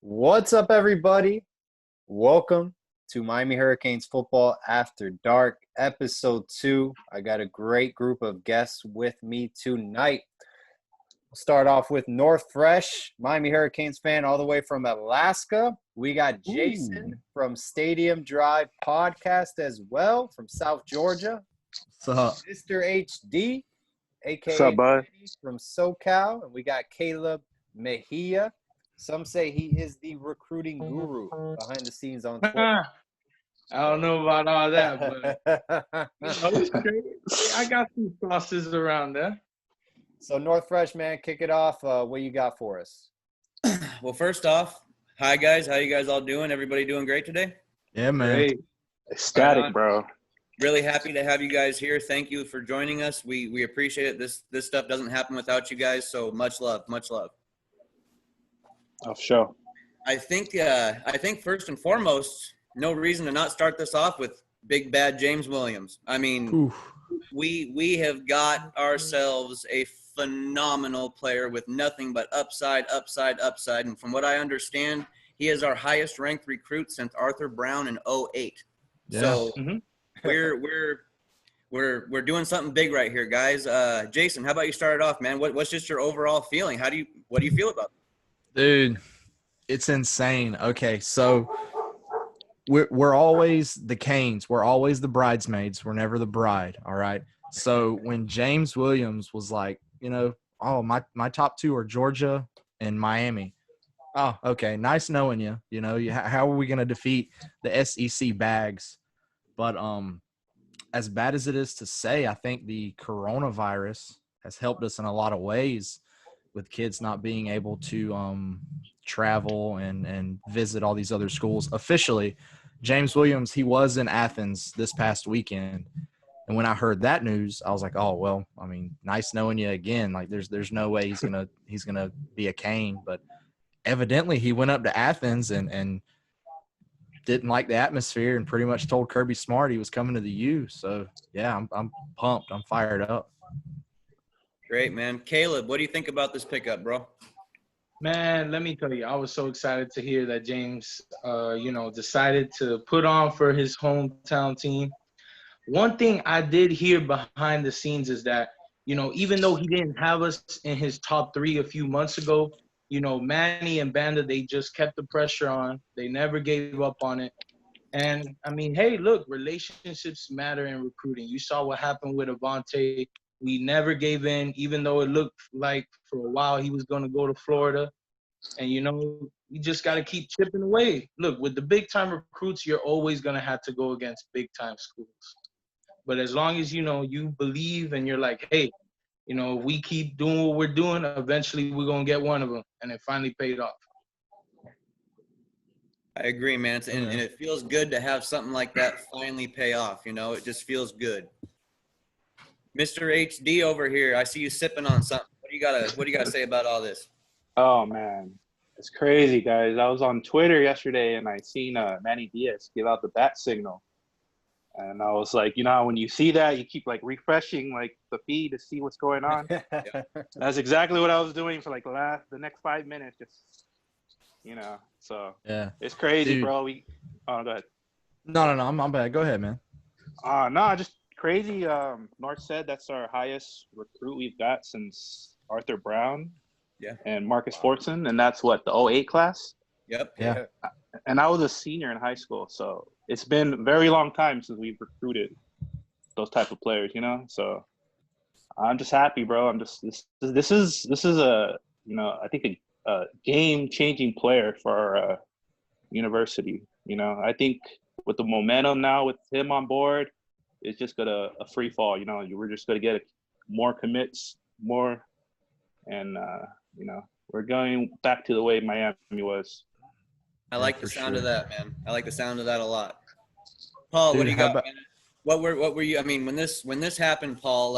What's up, everybody? Welcome to Miami Hurricanes Football After Dark, Episode 2. I got a great group of guests with me tonight. We'll start off with North Fresh, Miami Hurricanes fan all the way from Alaska. We got Jason from Stadium Drive Podcast as well from South Georgia. What's up? Mr. HD, What's a.k.a. up, bud? from SoCal. And we got Caleb Mejia. Some say he is the recruiting guru behind the scenes on Twitter. I don't know about all that, but it's great. I got some sauces around there. So, North Fresh, man, kick it off. What you got for us? Well, first off, hi, guys. How you guys all doing? Everybody doing great today? Yeah, man. Great. Ecstatic, bro. Really happy to have you guys here. Thank you for joining us. We appreciate it. This stuff doesn't happen without you guys, so much love, much love. Oh, sure. I think first and foremost, no reason to not start this off with big bad James Williams. I mean, we have got ourselves a phenomenal player with nothing but upside. And from what I understand, he is our highest ranked recruit since Arthur Brown in 2008. Yeah. So we're doing something big right here, guys. Jason, how about you start it off, man? What's just your overall feeling? What do you feel about it? Dude, it's insane. Okay, so we're always the Canes. We're always the bridesmaids. We're never the bride, all right? So when James Williams was like, oh, my top two are Georgia and Miami. Oh, okay, nice knowing you. How are we going to defeat the SEC bags? But as bad as it is to say, I think the coronavirus has helped us in a lot of ways with kids not being able to travel and visit all these other schools. Officially, James Williams, he was in Athens this past weekend. And when I heard that news, I was like, oh, well, I mean, nice knowing you again. Like there's no way he's gonna be a Cane. But evidently he went up to Athens and didn't like the atmosphere and pretty much told Kirby Smart he was coming to the U. So yeah, I'm pumped. I'm fired up. Great, man. Caleb, what do you think about this pickup, bro? Man, let me tell you, I was so excited to hear that James, decided to put on for his hometown team. One thing I did hear behind the scenes is that, even though he didn't have us in his top three a few months ago, Manny and Banda, they just kept the pressure on. They never gave up on it. And, I mean, hey, look, relationships matter in recruiting. You saw what happened with Avante. We never gave in, even though it looked like for a while he was going to go to Florida. And, you just got to keep chipping away. Look, with the big-time recruits, you're always going to have to go against big-time schools. But as long as, you believe and you're like, hey, if we keep doing what we're doing, eventually we're going to get one of them. And it finally paid off. I agree, man. And it feels good to have something like that finally pay off. It just feels good. Mr. HD over here, I see you sipping on something. What do you gotta say about all this? Oh, man. It's crazy, guys. I was on Twitter yesterday, and I seen Manny Diaz give out the bat signal. And I was like, when you see that, you keep, refreshing, the feed to see what's going on. Yeah. That's exactly what I was doing for, the next 5 minutes. Just, So, yeah, it's crazy, dude. bro. Go ahead. No, I'm bad. Go ahead, man. No, just crazy. North said that's our highest recruit we've got since Arthur Brown. Yeah. And Marcus Fortson, and that's what, the 08 class? Yep. Yeah. And I was a senior in high school, so it's been a very long time since we've recruited those type of players, So I'm just happy, bro. This is a I think a game-changing player for our university. I think with the momentum now with him on board, it's just gonna a free fall. We're just gonna get more commits, more, and we're going back to the way Miami was. I like the sound of that, man. I like the sound of that a lot. Paul, Dude, what do you got, man? What were you? I mean, when this happened, Paul,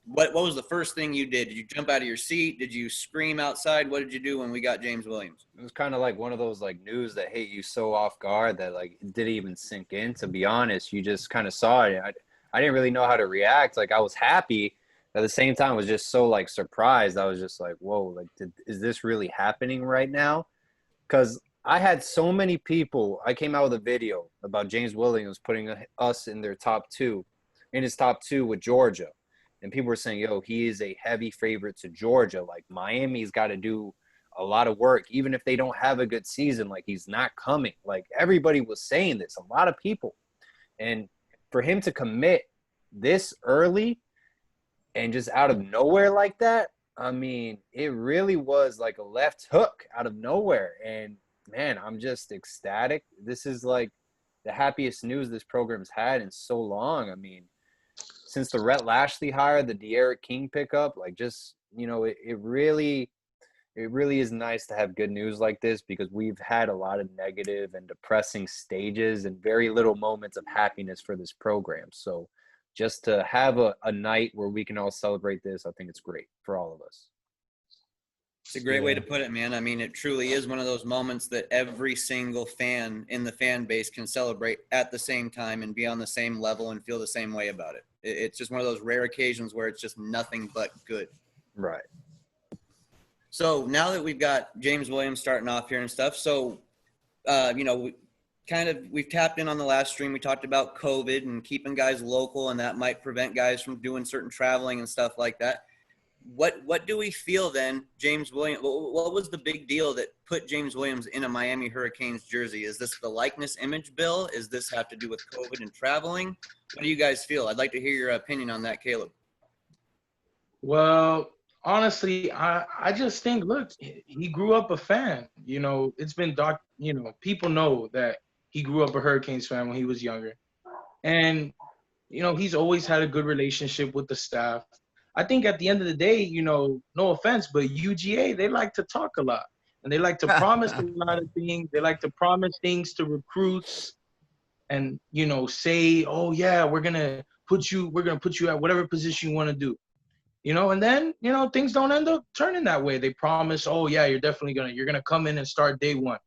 what was the first thing you did? Did you jump out of your seat? Did you scream outside? What did you do when we got James Williams? It was kind of like one of those news that hit you so off guard that it didn't even sink in. To be honest, you just kind of saw it. I didn't really know how to react. I was happy. At the same time, I was just so surprised. I was just like, whoa, is this really happening right now? because I had so many people. I came out with a video about James Williams putting us in their his top two with Georgia. And people were saying, yo, he is a heavy favorite to Georgia. Like, Miami's got to do a lot of work. Even if they don't have a good season, like, he's not coming. Like, everybody was saying this, a lot of people. And for him to commit this early and just out of nowhere like that, I mean, it really was like a left hook out of nowhere. And, man, I'm just ecstatic. This is like the happiest news this program's had in so long. I mean, since the Rhett Lashley hire, the De'Aaron King pickup, like, just, you know, it really is nice to have good news like this, because we've had a lot of negative and depressing stages and very little moments of happiness for this program. So just to have a night where we can all celebrate this, I think it's great for all of us. It's a great way to put it, man. I mean, it truly is one of those moments that every single fan in the fan base can celebrate at the same time and be on the same level and feel the same way about it. It's just one of those rare occasions where it's just nothing but good. Right. So now that we've got James Williams starting off here and stuff, so, you know, we've tapped in on the last stream. We talked about COVID and keeping guys local, and that might prevent guys from doing certain traveling and stuff like that. What do we feel then, James Williams? What was the big deal that put James Williams in a Miami Hurricanes jersey? Is this the likeness image bill? Is this have to do with COVID and traveling? What do you guys feel? I'd like to hear your opinion on that, Caleb. Well, honestly, I just think, look, he grew up a fan. You know, it's been you know, people know that he grew up a Hurricanes fan when he was younger. And, you know, he's always had a good relationship with the staff. I think at the end of the day, you know, no offense, but UGA, they like to talk a lot. And they like to promise a lot of things. They like to promise things to recruits and, you know, say, oh, yeah, we're going to put you at whatever position you want to do. You know, and then, you know, things don't end up turning that way. They promise, oh, yeah, you're going to come in and start day one.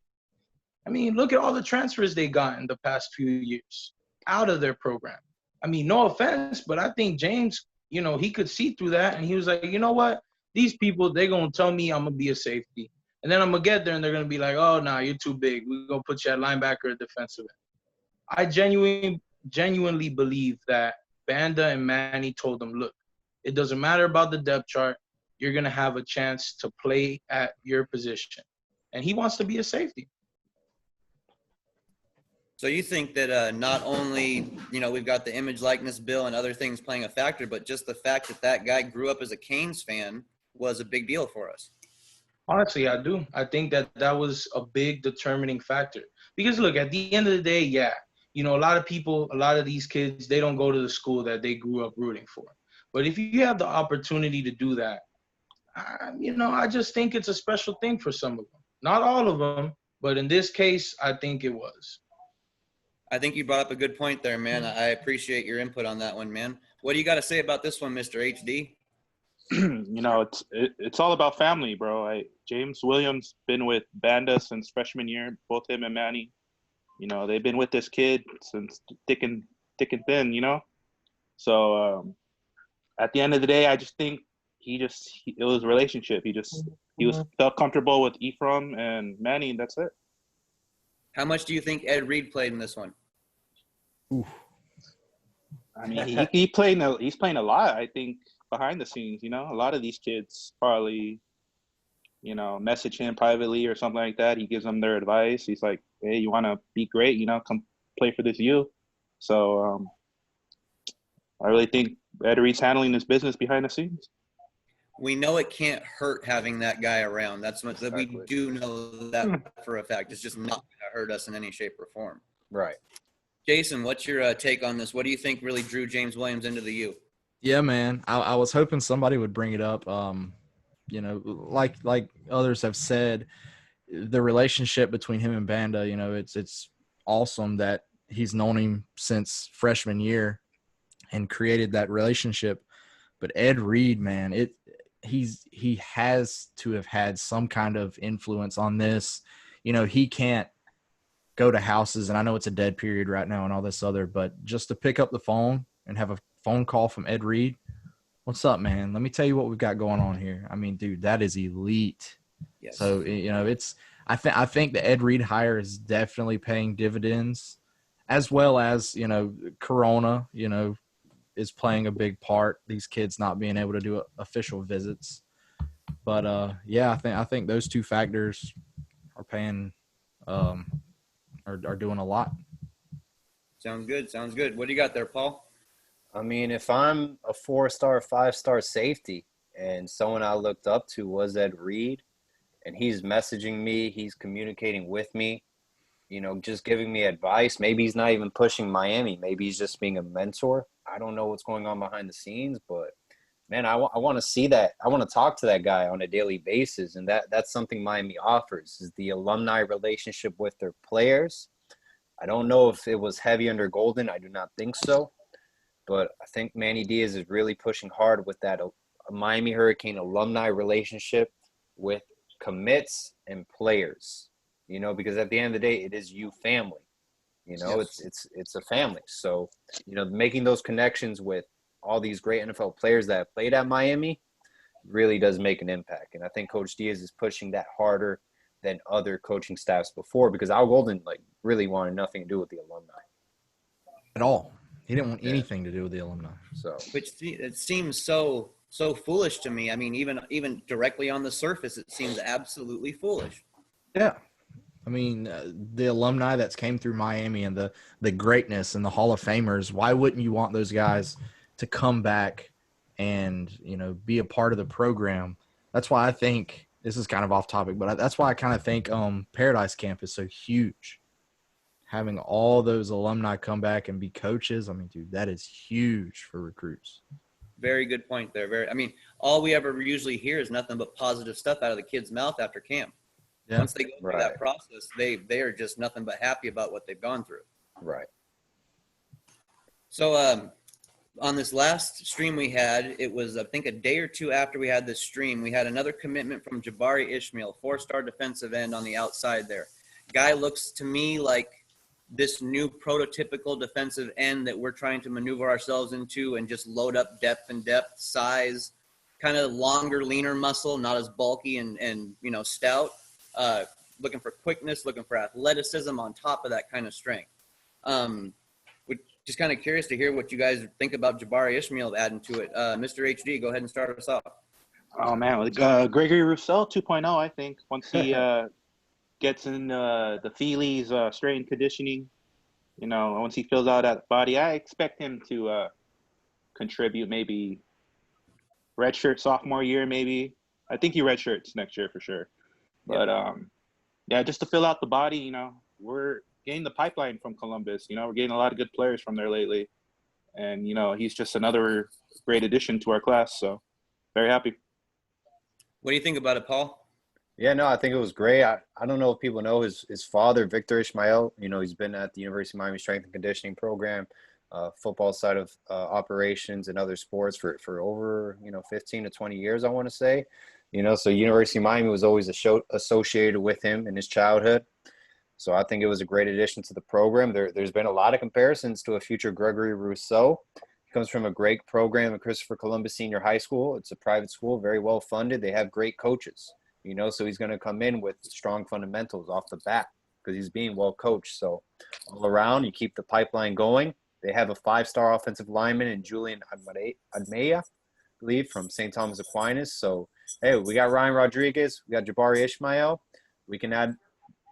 I mean, look at all the transfers they got in the past few years out of their program. I mean, no offense, but I think James, you know, he could see through that. And he was like, you know what? These people, they're going to tell me I'm going to be a safety. And then I'm going to get there and they're going to be like, oh, nah, you're too big. We're going to put you at linebacker or defensive end. I genuinely believe that Banda and Manny told them, look, it doesn't matter about the depth chart. You're going to have a chance to play at your position. And he wants to be a safety. So you think that not only, you know, we've got the image likeness bill and other things playing a factor, but just the fact that that guy grew up as a Canes fan was a big deal for us? Honestly, I do. I think that was a big determining factor. Because, look, at the end of the day, yeah, you know, a lot of these kids, they don't go to the school that they grew up rooting for. But if you have the opportunity to do that, you know, I just think it's a special thing for some of them. Not all of them, but in this case, I think it was. I think you brought up a good point there, man. I appreciate your input on that one, man. What do you got to say about this one, Mr. HD? You know, it's all about family, bro. James Williams been with Banda since freshman year, both him and Manny. You know, they've been with this kid since thick and thin, you know. So at the end of the day, I just think it was a relationship. He felt comfortable with Ephraim and Manny, and that's it. How much do you think Ed Reed played in this one? Oof. I mean, he's playing a lot, I think, behind the scenes. You know, a lot of these kids probably, you know, message him privately or something like that. He gives them their advice. He's like, hey, you want to be great, you know, come play for this U. So I really think Ed Reed's handling his business behind the scenes. We know it can't hurt having that guy around. That's what we do know that for a fact. It's just not going to hurt us in any shape or form. Right. Jason, what's your take on this? What do you think really drew James Williams into the U? Yeah, man. I was hoping somebody would bring it up. You know, like others have said, the relationship between him and Banda, you know, it's awesome that he's known him since freshman year and created that relationship. But Ed Reed, man, he has to have had some kind of influence on this. You know, he can't go to houses, and I know it's a dead period right now and all this other, but just to pick up the phone and have a phone call from Ed Reed, what's up, man? Let me tell you what we've got going on here. I mean, dude, that is elite. Yes. So, you know, I think the Ed Reed hire is definitely paying dividends, as well as, Corona, is playing a big part. These kids not being able to do official visits. But yeah, I think those two factors are paying are doing a lot. Sounds good. Sounds good. What do you got there, Paul? I mean, if I'm a 4-star, 5-star safety and someone I looked up to was Ed Reed, and he's messaging me, he's communicating with me, just giving me advice. Maybe he's not even pushing Miami. Maybe he's just being a mentor. I don't know what's going on behind the scenes, but man, I want to see that. I want to talk to that guy on a daily basis, and that's something Miami offers, is the alumni relationship with their players. I don't know if it was heavy under Golden. I do not think so. But I think Manny Diaz is really pushing hard with that Miami Hurricane alumni relationship with commits and players, because at the end of the day, it is you family. Yes. It's a family. So, making those connections with all these great NFL players that have played at Miami really does make an impact. And I think Coach Diaz is pushing that harder than other coaching staffs before, because Al Golden really wanted nothing to do with the alumni At all. He didn't want anything to do with the alumni. So, which it seems so foolish to me. I mean, even directly on the surface, it seems absolutely foolish. Yeah. I mean, the alumni that's came through Miami and the greatness and the Hall of Famers, why wouldn't you want those guys to come back and, be a part of the program? That's why I think – this is kind of off topic, but that's why I kind of think Paradise Camp is so huge. Having all those alumni come back and be coaches, I mean, dude, that is huge for recruits. Very good point there. All we ever usually hear is nothing but positive stuff out of the kids' mouth after camp. Yeah. Once they go through that process, they are just nothing but happy about what they've gone through. Right. So on this last stream we had, it was, I think, a day or two after we had this stream, we had another commitment from Jabari Ishmael, 4-star defensive end on the outside there. Guy looks to me like this new prototypical defensive end that we're trying to maneuver ourselves into and just load up depth, size, kind of longer, leaner muscle, not as bulky and stout. Looking for quickness, looking for athleticism on top of that kind of strength. Just kind of curious to hear what you guys think about Jabari Ishmael adding to it. Mr. HD, go ahead and start us off. Oh, man. Gregory Rousseau 2.0, I think, once he gets in the Feely's strength and conditioning, once he fills out that body, I expect him to contribute maybe redshirt sophomore year, maybe. I think he redshirts next year for sure. But, just to fill out the body, we're getting the pipeline from Columbus. We're getting a lot of good players from there lately. And, he's just another great addition to our class. So, very happy. What do you think about it, Paul? Yeah, no, I think it was great. I don't know if people know his father, Victor Ishmael. He's been at the University of Miami Strength and Conditioning Program, football side of operations and other sports for over, 15 to 20 years, I want to say. So University of Miami was always associated with him in his childhood. So I think it was a great addition to the program. There's been a lot of comparisons to a future Gregory Rousseau. He comes from a great program at Christopher Columbus Senior High School. It's a private school, very well funded. They have great coaches, so he's going to come in with strong fundamentals off the bat because he's being well coached. So all around, you keep the pipeline going. They have a 5-star offensive lineman in Julian Admeya, I believe, from St. Thomas Aquinas. So, hey, we got Ryan Rodriguez. We got Jabari Ishmael. We can add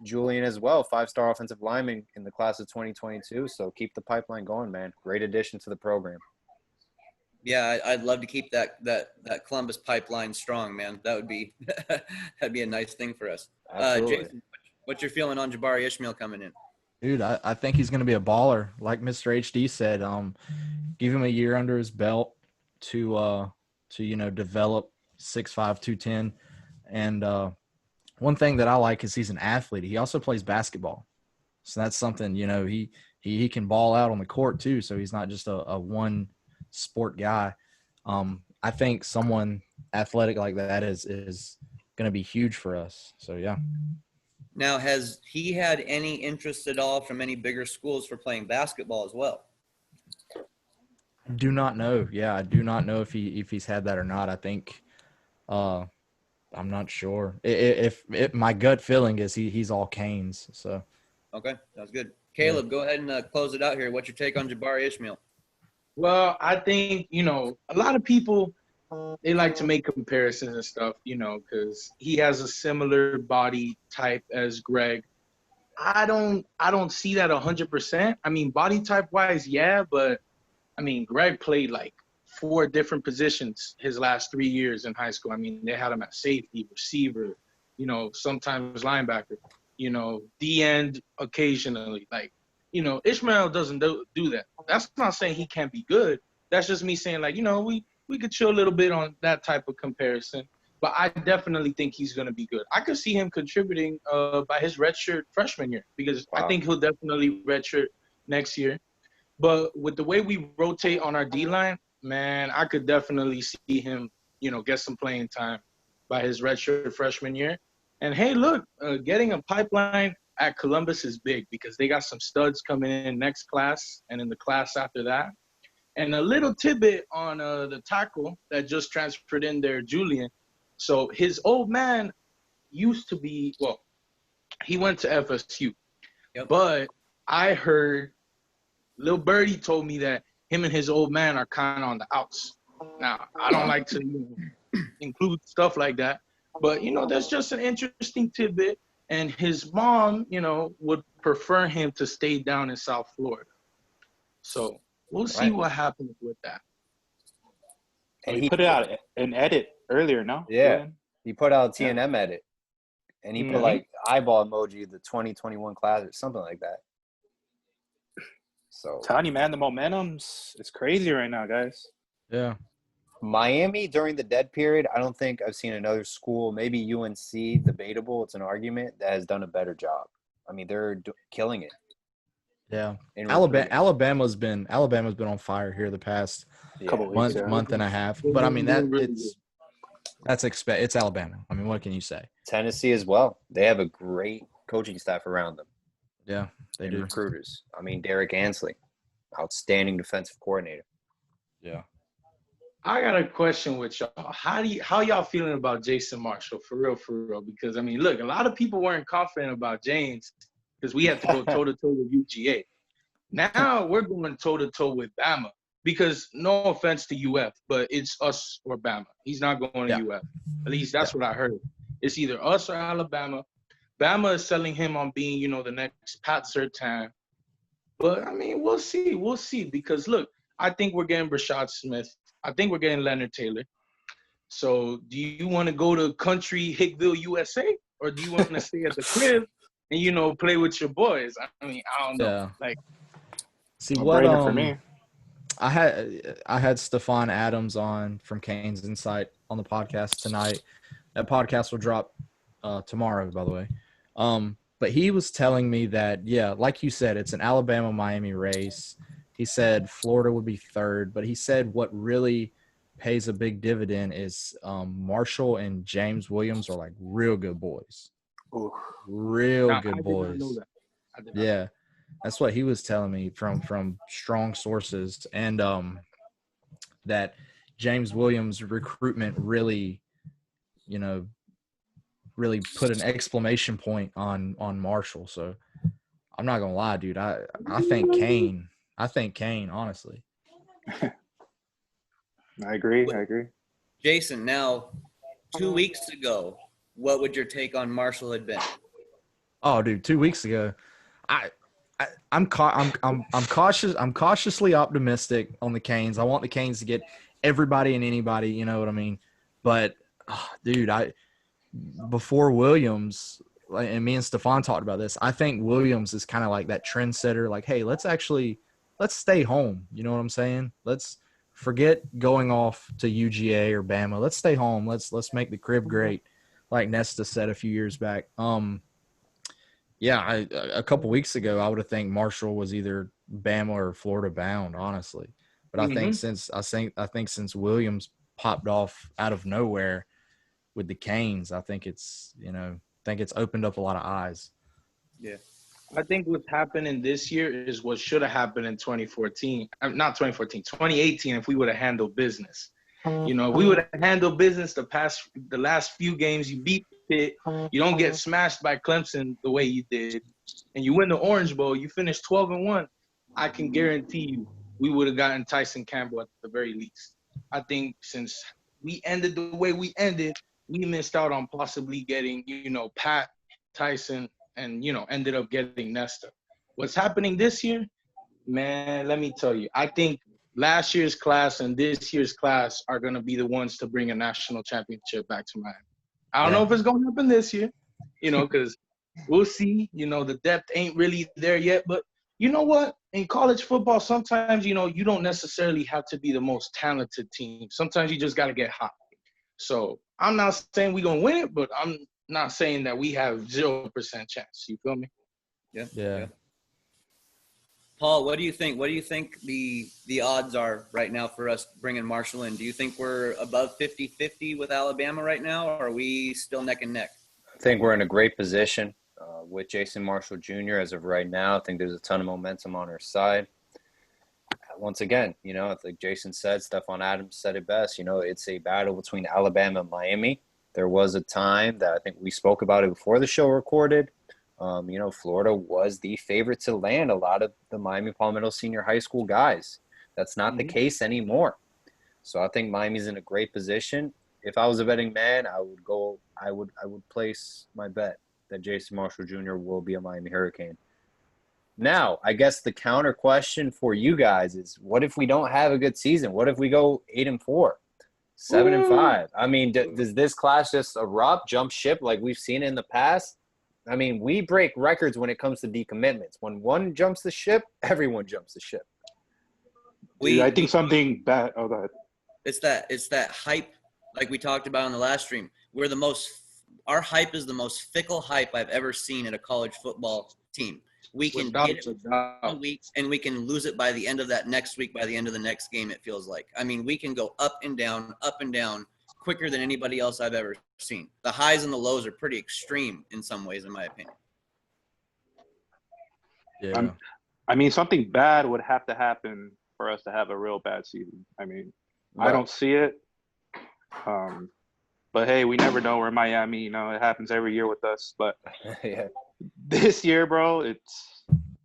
Julian as well, 5-star offensive lineman in the class of 2022. So keep the pipeline going, man. Great addition to the program. Yeah, I'd love to keep that Columbus pipeline strong, man. That would be that'd be a nice thing for us. Jason, what's your feeling on Jabari Ishmael coming in? Dude, I think he's going to be a baller. Like Mr. HD said, give him a year under his belt to develop 6'5", 210. And one thing that I like is he's an athlete. He also plays basketball. So that's something, he can ball out on the court too. So he's not just a one sport guy. I think someone athletic like that is going to be huge for us. So, yeah. Now, has he had any interest at all from any bigger schools for playing basketball as well? Do not know. Yeah, I do not know if he's had that or not. I think I'm not sure. If my gut feeling is he's all Canes. So Okay, that's good. Caleb, go ahead and close it out here. What's your take on Jabari Ishmael? Well, I think, a lot of people, they like to make comparisons and stuff, because he has a similar body type as Greg. I don't see that 100%. I mean, body type wise, yeah, but I mean, Greg played like 4 different positions his last 3 years in high school. I mean, they had him at safety, receiver, sometimes linebacker, D end occasionally. Like, Ishmael doesn't do that. That's not saying he can't be good. That's just me saying, like, we could chill a little bit on that type of comparison. But I definitely think he's going to be good. I could see him contributing by his redshirt freshman year, because I think he'll definitely redshirt next year. But with the way we rotate on our D-line, man, I could definitely see him, get some playing time by his redshirt freshman year. And, hey, look, getting a pipeline at Columbus is big, because they got some studs coming in next class and in the class after that. And a little tidbit on the tackle that just transferred in there, Julian. So his old man used to be, he went to FSU. Yep. But I heard Lil Birdie told me that him and his old man are kind of on the outs. Now, I don't like to include stuff like that, but, that's just an interesting tidbit. And his mom, would prefer him to stay down in South Florida. So we'll see what happens with that. And he put it out an edit earlier, no? Yeah. He put out TNM edit. And he put like eyeball emoji, the 2021 class or something like that. So telling you, man, the momentum's it's crazy right now, guys. Yeah. Miami during the dead period, I don't think I've seen another school, maybe UNC, debatable, it's an argument, that has done a better job. I mean, they're killing it. Yeah. Alabama's been on fire here the past couple weeks, month and a half. But I mean it's Alabama. I mean, what can you say? Tennessee as well. They have a great coaching staff around them. Yeah, they do. Recruiters. I mean, Derek Ansley, outstanding defensive coordinator. Yeah. I got a question with y'all. How y'all feeling about Jason Marshall? For real? Because, I mean, look, a lot of people weren't confident about James because we had to go toe-to-toe with UGA. Now we're going toe-to-toe with Bama because, no offense to UF, but it's us or Bama. He's not going to UF. At least that's what I heard. It's either us or Alabama. Bama is selling him on being, the next Pat Surtain. But, I mean, we'll see. Because, look, I think we're getting Brashad Smith. I think we're getting Leonard Taylor. So do you want to go to country Hickville, USA? Or do you want to stay at the crib and, play with your boys? I mean, I don't know. Yeah. Like, see no what for me. I had Stephon Adams on from Canes Insight on the podcast tonight. That podcast will drop tomorrow, by the way. But he was telling me that, like you said, it's an Alabama-Miami race. He said Florida would be third, but he said what really pays a big dividend is Marshall and James Williams are like real good boys. Ooh. Real good boys. I did not know that. Yeah, that's what he was telling me from strong sources, and that James Williams' recruitment really, really put an exclamation point on Marshall. So I'm not gonna lie, dude. I think Kane. Honestly. I agree. Jason, now 2 weeks ago, what would your take on Marshall had been? Oh, dude, 2 weeks ago, I'm cautious. I'm cautiously optimistic on the Canes. I want the Canes to get everybody and anybody. You know what I mean? But, dude, before Williams, and me and Stephon talked about this, I think Williams is kind of like that trendsetter. Like, hey, let's stay home. You know what I'm saying? Let's forget going off to UGA or Bama. Let's stay home. Let's make the crib great, like Nesta said a few years back. A couple weeks ago, I would have think Marshall was either Bama or Florida bound, honestly. But I think since Williams popped off out of nowhere with the Canes, I think it's opened up a lot of eyes. Yeah. I think what's happening this year is what should have happened in 2018 if we would have handled business. You know, we would have handled business the last few games. You beat Pitt. You don't get smashed by Clemson the way you did, and you win the Orange Bowl. You finish 12-1. I can guarantee you, we would have gotten Tyson Campbell at the very least. I think since we ended the way we ended, we missed out on possibly getting, you know, Pat, Tyson, and, you know, ended up getting Nesta. What's happening this year, man, let me tell you, I think last year's class and this year's class are going to be the ones to bring a national championship back to Miami. I don't know if it's going to happen this year, you know, because we'll see. You know, the depth ain't really there yet. But you know what? In college football, sometimes, you know, you don't necessarily have to be the most talented team. Sometimes you just got to get hot. So I'm not saying we're going to win it, but I'm not saying that we have 0% chance. You feel me? Yeah. Paul, what do you think? What do you think the odds are right now for us bringing Marshall in? Do you think we're above 50-50 with Alabama right now, or are we still neck and neck? I think we're in a great position with Jason Marshall Jr. as of right now. I think there's a ton of momentum on our side. Once again, you know, like Jason said, Stephon Adams said it best. You know, it's a battle between Alabama and Miami. There was a time that I think we spoke about it before the show recorded. You know, Florida was the favorite to land a lot of the Miami Palmetto Senior High School guys. That's not the case anymore. So I think Miami's in a great position. If I was a betting man, I would place my bet that Jason Marshall Jr. will be a Miami Hurricane. Now, I guess the counter question for you guys is, what if we don't have a good season? What if we go 8-4, 7-5? I mean, does this class just erupt, jump ship like we've seen in the past? I mean, we break records when it comes to decommitments. When one jumps the ship, everyone jumps the ship. I think something bad. Oh, go ahead. It's that hype, like we talked about on the last stream. Our hype is the most fickle hype I've ever seen in a college football team. We can get it for 1 week, and we can lose it by the end of that next week, by the end of the next game, it feels like. I mean, we can go up and down quicker than anybody else I've ever seen. The highs and the lows are pretty extreme in some ways, in my opinion. Yeah. I mean, something bad would have to happen for us to have a real bad season. I mean, Right. I don't see it. But hey, we never know. We're in Miami, you know, it happens every year with us. But Yeah. this year, bro,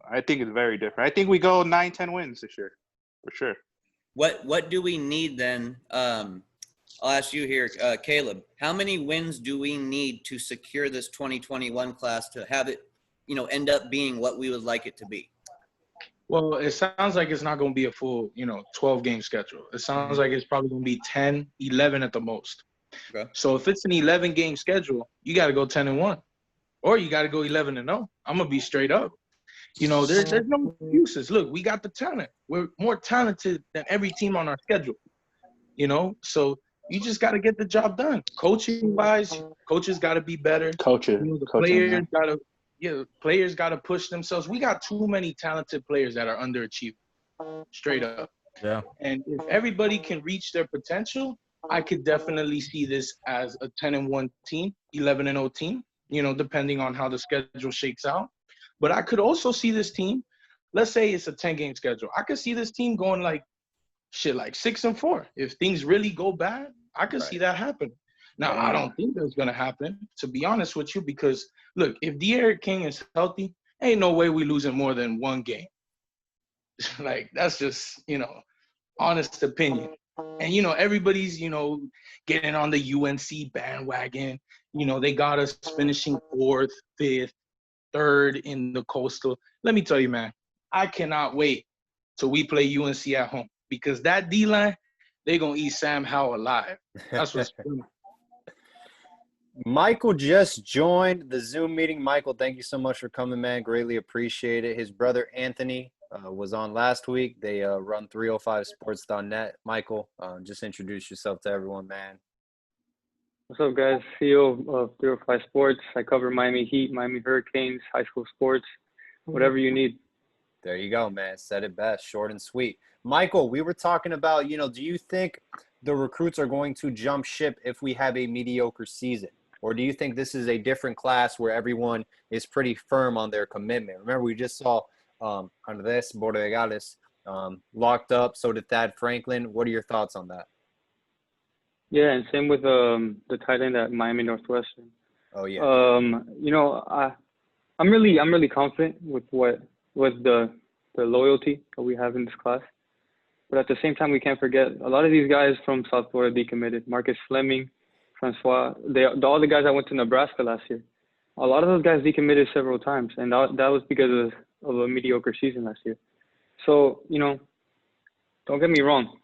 I think it's very different. I think we go 9-10 wins this year, for sure. What do we need then? I'll ask you here, Caleb. How many wins do we need to secure this 2021 class to have it, you know, end up being what we would like it to be? Well, it sounds like it's not going to be a full, 12-game schedule. It sounds like it's probably going to be 10, 11 at the most. Okay. So if it's an 11-game schedule, you got to go 10-1, or you got to go 11-0. I'm gonna be straight up. There's no excuses. Look, we got the talent. We're more talented than every team on our schedule. So you just got to get the job done. Coaching-wise, coaches got to be better. Players got to push themselves. We got too many talented players that are underachieving, straight up. Yeah. And if everybody can reach their potential, I could definitely see this as a 10-1 team, 11-0 team, depending on how the schedule shakes out. But I could also see this team, let's say it's a 10-game schedule. I could see this team going like 6-4. If things really go bad, I could see that happen. Now, I don't think that's going to happen, to be honest with you, because, look, if De'Aaron King is healthy, ain't no way we losing more than one game. That's just, honest opinion. And, everybody's, getting on the UNC bandwagon. They got us finishing 4th, 5th, 3rd in the Coastal. Let me tell you, man, I cannot wait till we play UNC at home, because that D-line, they're going to eat Sam Howell alive. That's what's funny. Michael just joined the Zoom meeting. Michael, thank you so much for coming, man. Greatly appreciate it. His brother, Anthony, was on last week. They run 305sports.net. Michael, just introduce yourself to everyone, man. What's up, guys? CEO of 305 Sports. I cover Miami Heat, Miami Hurricanes, high school sports, whatever you need. There you go, man. Said it best, short and sweet. Michael, we were talking about, do you think the recruits are going to jump ship if we have a mediocre season? Or do you think this is a different class where everyone is pretty firm on their commitment? Remember, we just saw Andres Borregales locked up. So did Thad Franklin. What are your thoughts on that? Yeah, and same with the tight end at Miami Northwestern. Oh yeah. You know, I'm really confident with the loyalty that we have in this class. But at the same time, we can't forget a lot of these guys from South Florida decommitted. Marcus Fleming, Francois, all the guys that went to Nebraska last year. A lot of those guys decommitted several times, and that was because of a mediocre season last year. So, you know, don't get me wrong.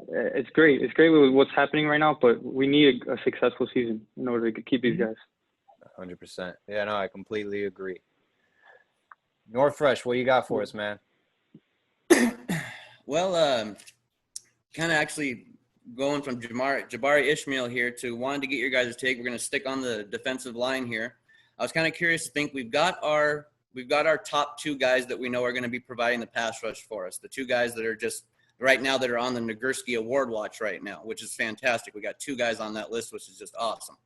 It's great. It's great with what's happening right now, but we need a successful season in order to keep these guys. 100%. Yeah, no, I completely agree. North Fresh, what you got for us, man? Well, kind of actually going from Jabari Ishmael here to wanting to get your guys' take. We're going to stick on the defensive line here. I was kind of curious to think we've got our top two guys that we know are going to be providing the pass rush for us. The two guys that are just right now that are on the Nagurski Award watch right now, which is fantastic. We got two guys on that list, which is just awesome.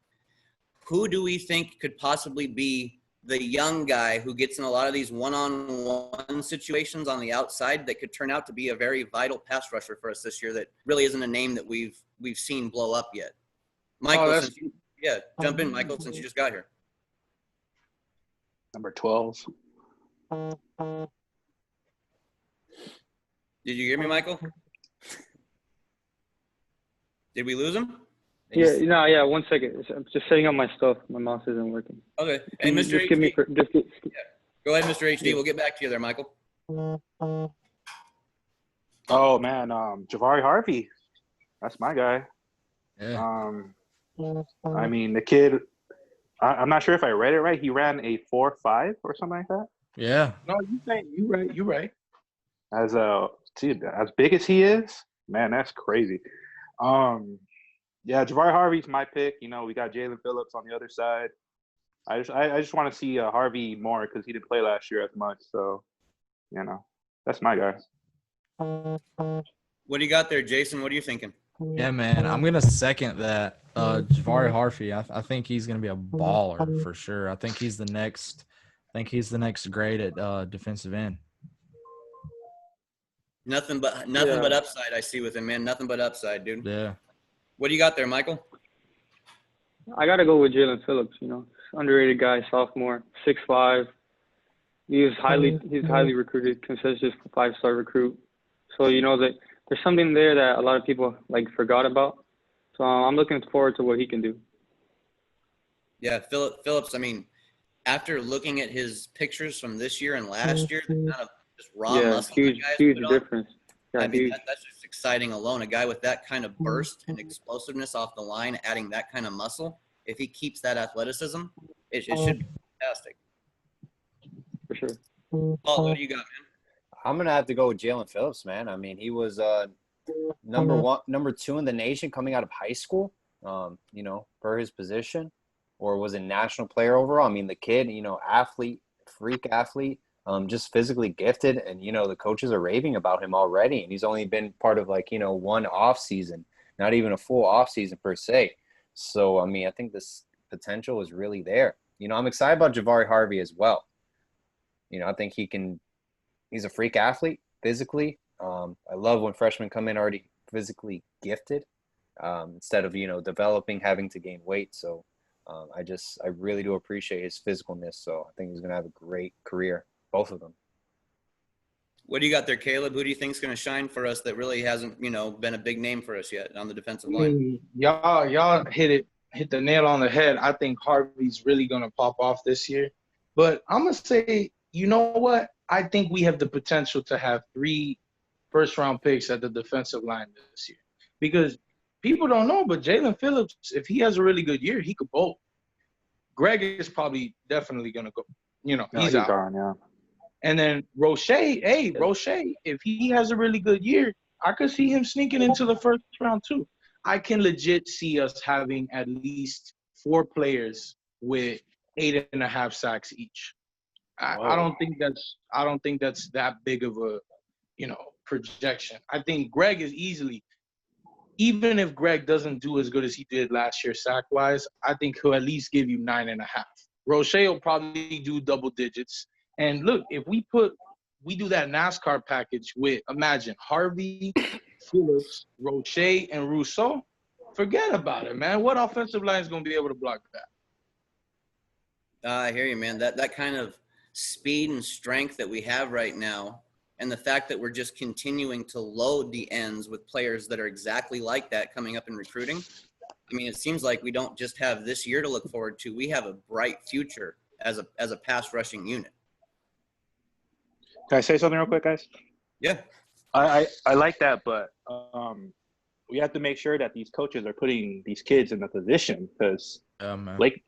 Who do we think could possibly be the young guy who gets in a lot of these one-on-one situations on the outside that could turn out to be a very vital pass rusher for us this year that really isn't a name that we've seen blow up yet? Michael, jump in, Michael, since you just got here. Number 12. Did you hear me, Michael? Did we lose him? Yeah, 1 second. I'm just setting up my stuff. My mouse isn't working. Okay. Hey, Mr. HD. Go ahead, Mr. HD. We'll get back to you there, Michael. Oh, man. Jabari Harvey. That's my guy. Yeah. I mean, the kid, I'm not sure if I read it right. He ran a 4.5 or something like that. Yeah. No, you right. As big as he is, man, that's crazy. Yeah, Jabari Harvey's my pick. You know, we got Jalen Phillips on the other side. I just want to see Harvey more because he didn't play last year as much. So, you know, that's my guy. What do you got there, Jason? What are you thinking? Yeah, man, I'm gonna second that. Jabari Harvey, I think he's gonna be a baller for sure. I think he's the next grade at defensive end. Nothing but upside I see with him, man. Nothing but upside, dude. Yeah. What do you got there, Michael? I got to go with Jalen Phillips, you know. Underrated guy, sophomore, 6'5". He's highly recruited, consensus 5-star recruit. So, you know, that there's something there that a lot of people, forgot about. So I'm looking forward to what he can do. Yeah, Phillips, I mean, after looking at his pictures from this year and last year, the kind of just raw muscle huge difference. Yeah, I mean, that's just exciting alone. A guy with that kind of burst and explosiveness off the line, adding that kind of muscle, if he keeps that athleticism, it should be fantastic. For sure. Paul, what do you got, man? I'm going to have to go with Jalen Phillips, man. I mean, he was number 2 in the nation coming out of high school, you know, for his position, or was a national player overall. I mean, the kid, you know, freak athlete. Just physically gifted, and you know the coaches are raving about him already, and he's only been part of one off season, not even a full off season per se. So I mean, I think this potential is really there. You know, I'm excited about Jabari Harvey as well. You know, I think he's a freak athlete physically. I love when freshmen come in already physically gifted, instead of, you know, having to gain weight. So I really do appreciate his physicalness. So I think he's going to have a great career. Both of them. What do you got there, Caleb? Who do you think is going to shine for us that really hasn't, you know, been a big name for us yet on the defensive line? Y'all hit the nail on the head. I think Harvey's really going to pop off this year. But I'm going to say, you know what? I think we have the potential to have 3 first-round picks at the defensive line this year. Because people don't know, but Jalen Phillips, if he has a really good year, he could bowl. Greg is probably definitely going to go. You know, he's out. Gone, yeah. And then Roche, if he has a really good year, I could see him sneaking into the first round too. I can legit see us having at least 4 players with 8.5 sacks each. I don't think that's that big of a, you know, projection. I think Greg is easily, even if Greg doesn't do as good as he did last year sack-wise, I think he'll at least give you 9.5. Roche will probably do double digits. And look, if we do that NASCAR package with, imagine, Harvey, Phillips, Roche, and Rousseau, forget about it, man. What offensive line is going to be able to block that? I hear you, man. That kind of speed and strength that we have right now, and the fact that we're just continuing to load the ends with players that are exactly like that coming up in recruiting. I mean, it seems like we don't just have this year to look forward to. We have a bright future as a pass rushing unit. Can I say something real quick, guys? Yeah. I like that, but we have to make sure that these coaches are putting these kids in the position, because Blake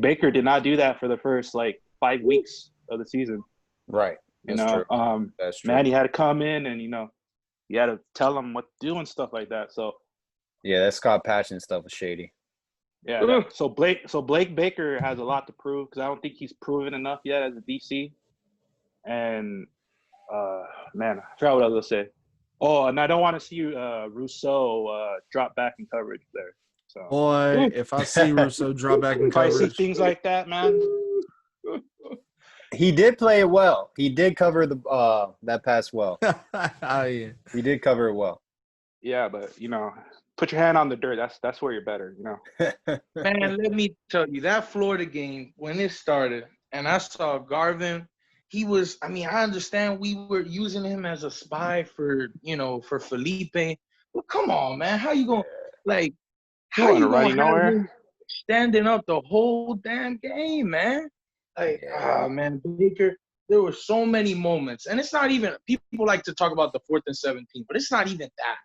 Baker did not do that for the first 5 weeks of the season. Right. That's true. That's true. Man, he had to come in and you had to tell him what to do and stuff like that. So yeah, that Scott Patchen stuff was shady. Yeah. So Blake Baker has a lot to prove, because I don't think he's proven enough yet as a DC. And man, I forgot what I was gonna say. Oh, and I don't want to see Rousseau drop back in coverage there. So Boy, if I see Rousseau drop back in if I see coverage, things like that, man. He did play it well. He did cover the that pass well. yeah. He did cover it well. Yeah, but put your hand on the dirt. That's where you're better. Man, let me tell you, that Florida game, when it started, and I saw Garvin, he was, I understand we were using him as a spy for Felipe. But come on, man. How you going to, how you going to have him standing up the whole damn game, man? Man, Baker, there were so many moments. And it's not even, people like to talk about the 4th and 17, but it's not even that.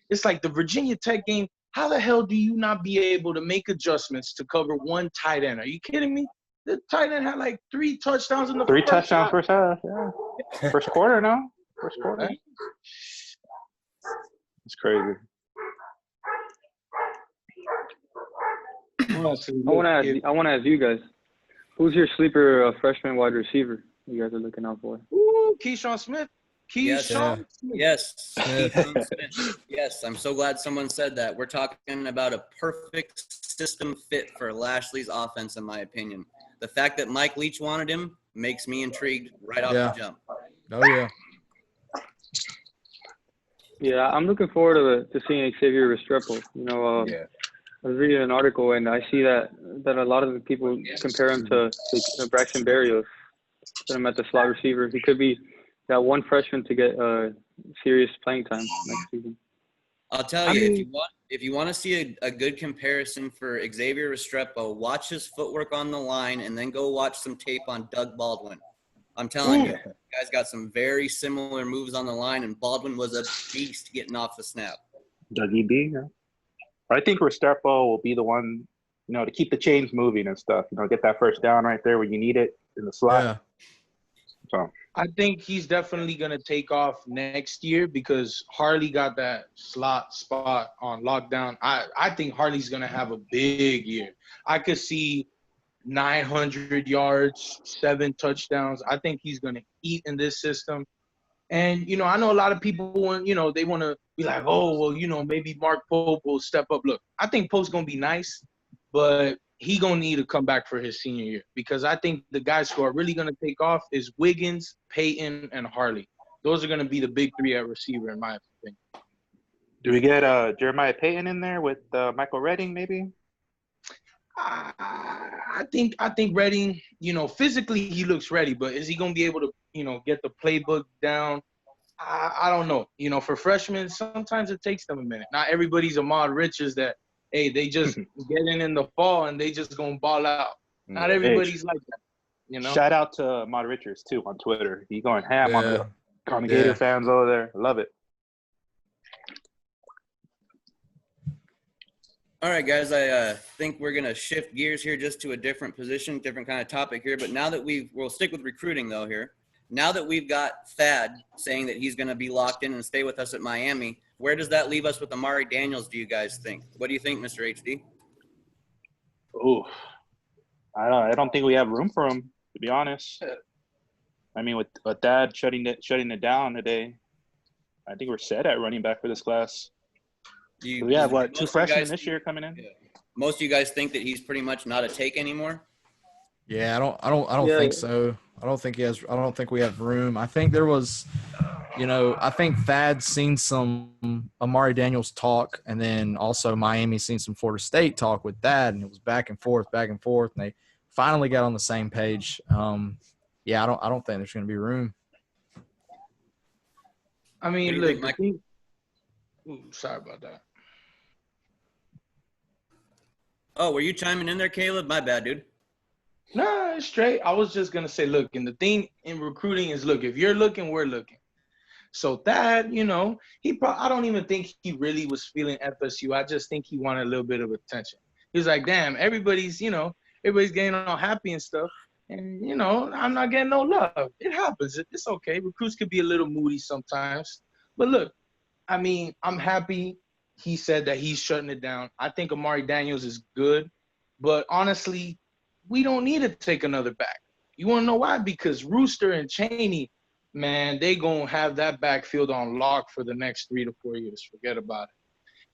It's like the Virginia Tech game. How the hell do you not be able to make adjustments to cover one tight end? Are you kidding me? The tight end had 3 touchdowns in the Three first touchdowns half. first half, yeah. First quarter now. First quarter. It's crazy. I want to ask you guys, who's your sleeper freshman wide receiver you guys are looking out for? Ooh, Keyshawn Smith. Smith. Yes. Yes, I'm so glad someone said that. We're talking about a perfect system fit for Lashley's offense, in my opinion. The fact that Mike Leach wanted him makes me intrigued right off the jump. Oh, yeah. Yeah, I'm looking forward to seeing Xavier Restrepo. I was reading an article, and I see that a lot of the people compare him to Braxton Berrios. Put him at the slot receiver. He could be that one freshman to get serious playing time next season. I'll tell you, if you want to see a good comparison for Xavier Restrepo, watch his footwork on the line and then go watch some tape on Doug Baldwin. I'm telling you, guys got some very similar moves on the line, and Baldwin was a beast getting off the snap. Dougie B, yeah. I think Restrepo will be the one, to keep the chains moving and stuff. Get that first down right there where you need it in the slot. Yeah. So I think he's definitely going to take off next year because Harley got that slot spot on lockdown. I think Harley's going to have a big year. I could see 900 yards, 7 touchdowns. I think he's going to eat in this system. And, I know a lot of people, they want to be like, oh, well, maybe Mark Pope will step up. Look, I think Pope's going to be nice, but he going to need to come back for his senior year because I think the guys who are really going to take off is Wiggins, Peyton, and Harley. Those are going to be the big 3 at receiver, in my opinion. Do we get Jeremiah Payton in there with Michael Redding, maybe? I think Redding, physically he looks ready, but is he going to be able to, get the playbook down? I don't know. For freshmen, sometimes it takes them a minute. Not everybody's Ahmad Richards that, hey, they just get in the fall and they just going to ball out. Not everybody's like that, Shout out to Ahmad Richards, too, on Twitter. He's going ham on the Gator fans over there. I love it. All right, guys, I think we're going to shift gears here just to a different position, different kind of topic here. But now that we'll stick with recruiting, though, here. Now that we've got Thad saying that he's going to be locked in and stay with us at Miami, where does that leave us with Amari Daniels, do you guys think? What do you think, Mr. HD? Ooh, I don't think we have room for him, to be honest. I mean, with Thad shutting it down today, I think we're set at running back for this class. We have 2 freshmen this year coming in. Yeah. Most of you guys think that he's pretty much not a take anymore. Yeah, I don't think so. I don't think we have room. I think there was I think Thad's seen some Amari Daniels talk, and then also Miami's seen some Florida State talk with Thad, and it was back and forth, and they finally got on the same page. Yeah, I don't think there's going to be room. I mean, look, sorry about that. Oh, were you chiming in there, Caleb? My bad, dude. No, it's straight. I was just gonna say, look, and the thing in recruiting is, look, if you're looking, we're looking. So Thad, I don't even think he really was feeling FSU. I just think he wanted a little bit of attention. He was like, damn, everybody's getting all happy and stuff. And, I'm not getting no love. It happens. It's okay. Recruits could be a little moody sometimes. But look, I mean, I'm happy he said that he's shutting it down. I think Amari Daniels is good. But honestly, we don't need to take another back. You want to know why? Because Rooster and Chaney, man, they going to have that backfield on lock for the next 3 to 4 years. Forget about it.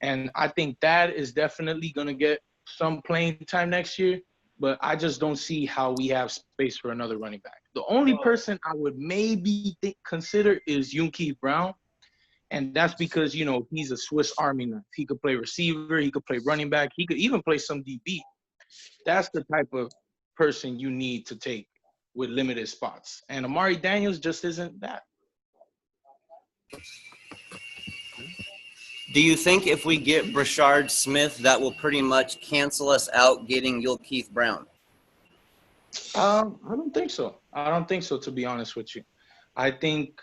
And I think that is definitely going to get some playing time next year, but I just don't see how we have space for another running back. The only person I would maybe consider is Keith Brown, and that's because, he's a Swiss Army knife. He could play receiver. He could play running back. He could even play some DB. That's the type of person you need to take with limited spots. And Amari Daniels just isn't that. Do you think if we get Brashard Smith, that will pretty much cancel us out getting Keith Brown? I don't think so. To be honest with you. I think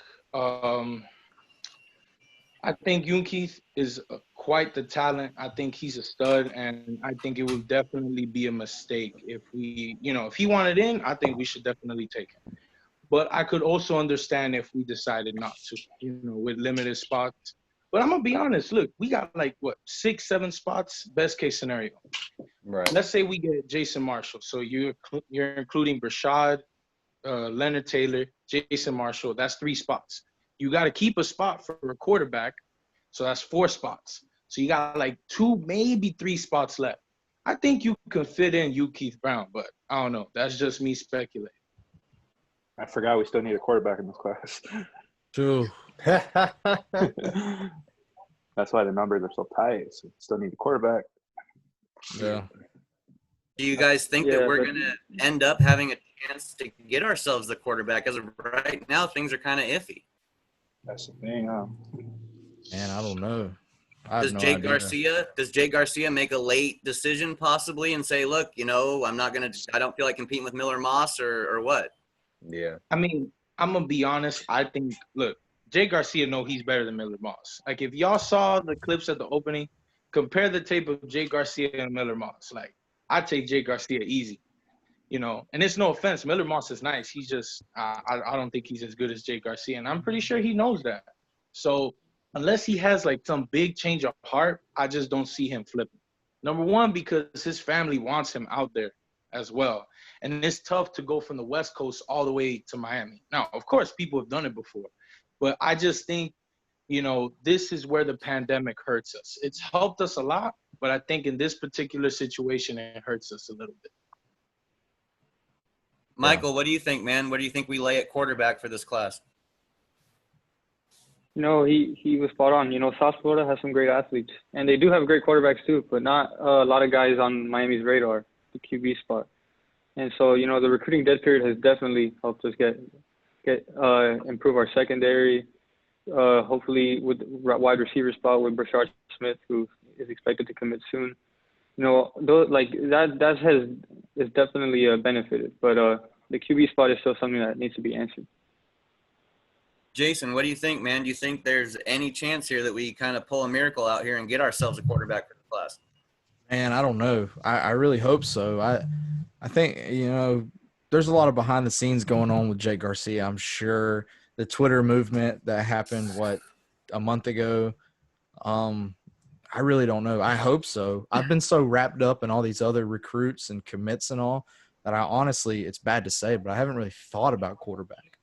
Keith is quite the talent. I think he's a stud, and I think it would definitely be a mistake if if he wanted in, I think we should definitely take him. But I could also understand if we decided not to, with limited spots. But I'm going to be honest. Look, we got 6, 7 spots, best case scenario. Right. Let's say we get Jason Marshall. So you're including Brashad, Leonard Taylor, Jason Marshall. That's 3 spots. You got to keep a spot for a quarterback. So that's 4 spots. So you got 2, maybe 3 spots left. I think you can fit in Keith Brown, but I don't know. That's just me speculating. I forgot we still need a quarterback in this class. True. That's why the numbers are so tight. So we still need a quarterback. Yeah. Do you guys think that we're going to end up having a chance to get ourselves the quarterback? As of right now, things are kind of iffy. That's the thing, huh? Man, I don't know. Does Jay Garcia make a late decision possibly and say, look, I don't feel like competing with Miller Moss or what? Yeah. I mean, I'm going to be honest. I think, look, Jay Garcia know he's better than Miller Moss. If y'all saw the clips at the opening, compare the tape of Jay Garcia and Miller Moss. I take Jay Garcia easy, and it's no offense. Miller Moss is nice. He's just, I don't think he's as good as Jay Garcia, and I'm pretty sure he knows that. So unless he has some big change of heart, I just don't see him flipping. Number one, because his family wants him out there as well. And it's tough to go from the West Coast all the way to Miami. Now, of course, people have done it before, but I just think, this is where the pandemic hurts us. It's helped us a lot, but I think in this particular situation, it hurts us a little bit. Michael, what do you think, man? What do you think we lay at quarterback for this class? He was spot on. South Florida has some great athletes, and they do have great quarterbacks too, but not a lot of guys on Miami's radar, the QB spot. And so, the recruiting dead period has definitely helped us improve our secondary. Hopefully with wide receiver spot with Brashard Smith, who is expected to commit soon. That is definitely benefited, but the QB spot is still something that needs to be answered. Jason, what do you think, man? Do you think there's any chance here that we kind of pull a miracle out here and get ourselves a quarterback for the class? Man, I don't know. I really hope so. I think, there's a lot of behind the scenes going on with Jake Garcia. I'm sure the Twitter movement that happened, a month ago, I really don't know. I hope so. I've been so wrapped up in all these other recruits and commits and all that I honestly, it's bad to say, but I haven't really thought about quarterback.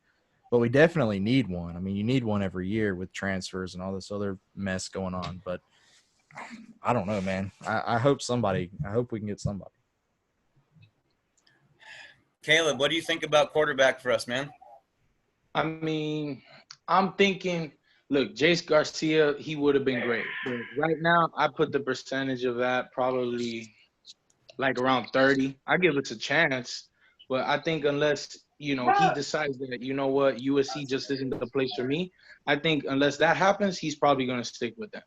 But we definitely need one. I mean, you need one every year with transfers and all this other mess going on. But I don't know, man. I hope we can get somebody. Caleb, what do you think about quarterback for us, man? I mean, I'm thinking, look, Jace Garcia, he would have been great. But right now, I put the percentage of that probably like around 30. I give it a chance, but I think unless, he decides that, you know what, USC just isn't the place for me, I think unless that happens, he's probably going to stick with them.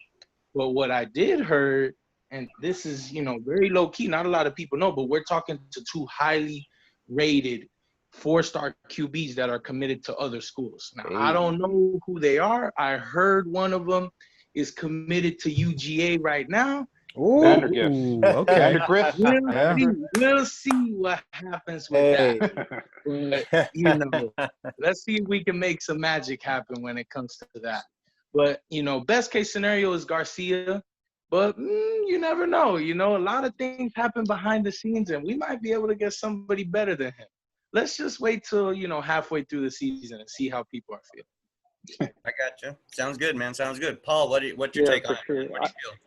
But what I did heard, and this is, very low key, not a lot of people know, but we're talking to two highly rated 4-star QBs that are committed to other schools. Now, I don't know who they are. I heard one of them is committed to UGA right now. Vandergriff. Ooh, okay. Vandergriff. Yeah. We'll see what happens with that. But, let's see if we can make some magic happen when it comes to that. But, best case scenario is Garcia. But you never know. A lot of things happen behind the scenes, and we might be able to get somebody better than him. Let's just wait till, halfway through the season and see how people are feeling. I got you. Sounds good, man. Sounds good. Paul, what's your take on it? Sure. What do you feel?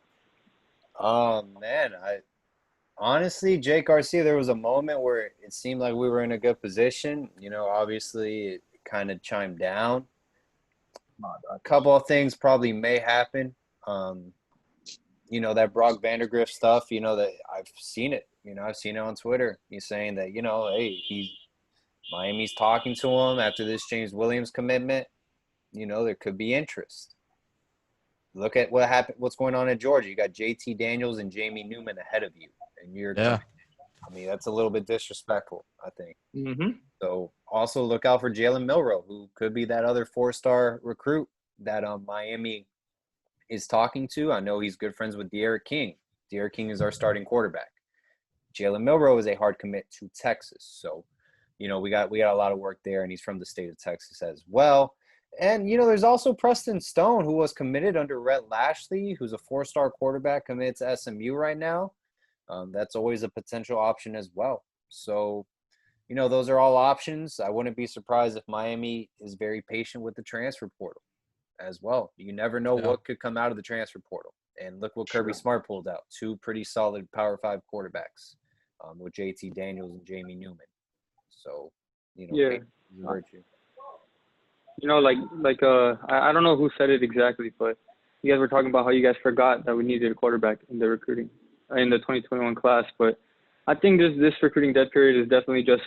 Oh man, honestly, Jake Garcia, there was a moment where it seemed like we were in a good position. Obviously it kind of chimed down. A couple of things probably may happen. That Brock Vandergrift stuff, that I've seen it. I've seen it on Twitter. He's saying that, hey, Miami's talking to him after this James Williams commitment. There could be interest. Look at what happened. What's going on in Georgia? You got JT Daniels and Jamie Newman ahead of you, and that's a little bit disrespectful, I think. Mm-hmm. So also look out for Jalen Milroe, who could be that other 4-star recruit that Miami is talking to. I know he's good friends with De'Aaron King. De'Aaron King is our starting quarterback. Jalen Milroe is a hard commit to Texas, so we got a lot of work there, and he's from the state of Texas as well. And, there's also Preston Stone, who was committed under Rhett Lashley, who's a 4-star quarterback committed to SMU right now. That's always a potential option as well. So, those are all options. I wouldn't be surprised if Miami is very patient with the transfer portal as well. You never know what could come out of the transfer portal. And look what Kirby Smart pulled out. 2 pretty solid Power 5 quarterbacks with JT Daniels and Jamie Newman. So, virtue. I don't know who said it exactly, but you guys were talking about how you guys forgot that we needed a quarterback in the recruiting in the 2021 class. But I think this recruiting dead period is definitely just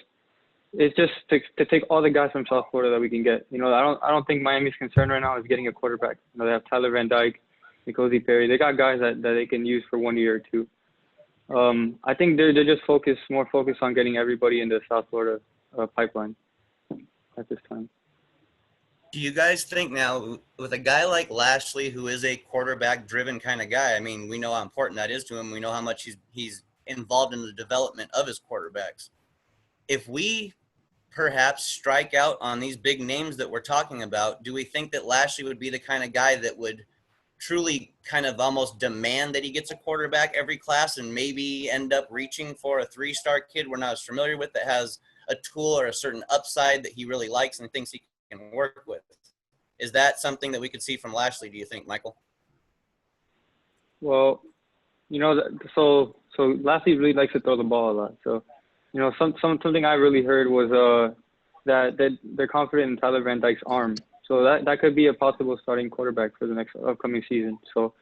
to take all the guys from South Florida that we can get. I don't think Miami's concern right now is getting a quarterback. They have Tyler Van Dyke, Nicozy Perry. They got guys that they can use for 1 year or 2. I think they're just more focused on getting everybody in the South Florida pipeline at this time. Do you guys think now, with a guy like Lashley, who is a quarterback-driven kind of guy, I mean, we know how important that is to him. We know how much he's involved in the development of his quarterbacks. If we perhaps strike out on these big names that we're talking about, do we think that Lashley would be the kind of guy that would truly kind of almost demand that he gets a quarterback every class and maybe end up reaching for a 3-star kid we're not as familiar with that has a tool or a certain upside that he really likes and thinks he can work with? Is that something that we could see from Lashley, do you think, Michael? Well, so Lashley really likes to throw the ball a lot. So, something I really heard was that they're confident in Tyler Van Dyke's arm. So that could be a possible starting quarterback for the next upcoming season. So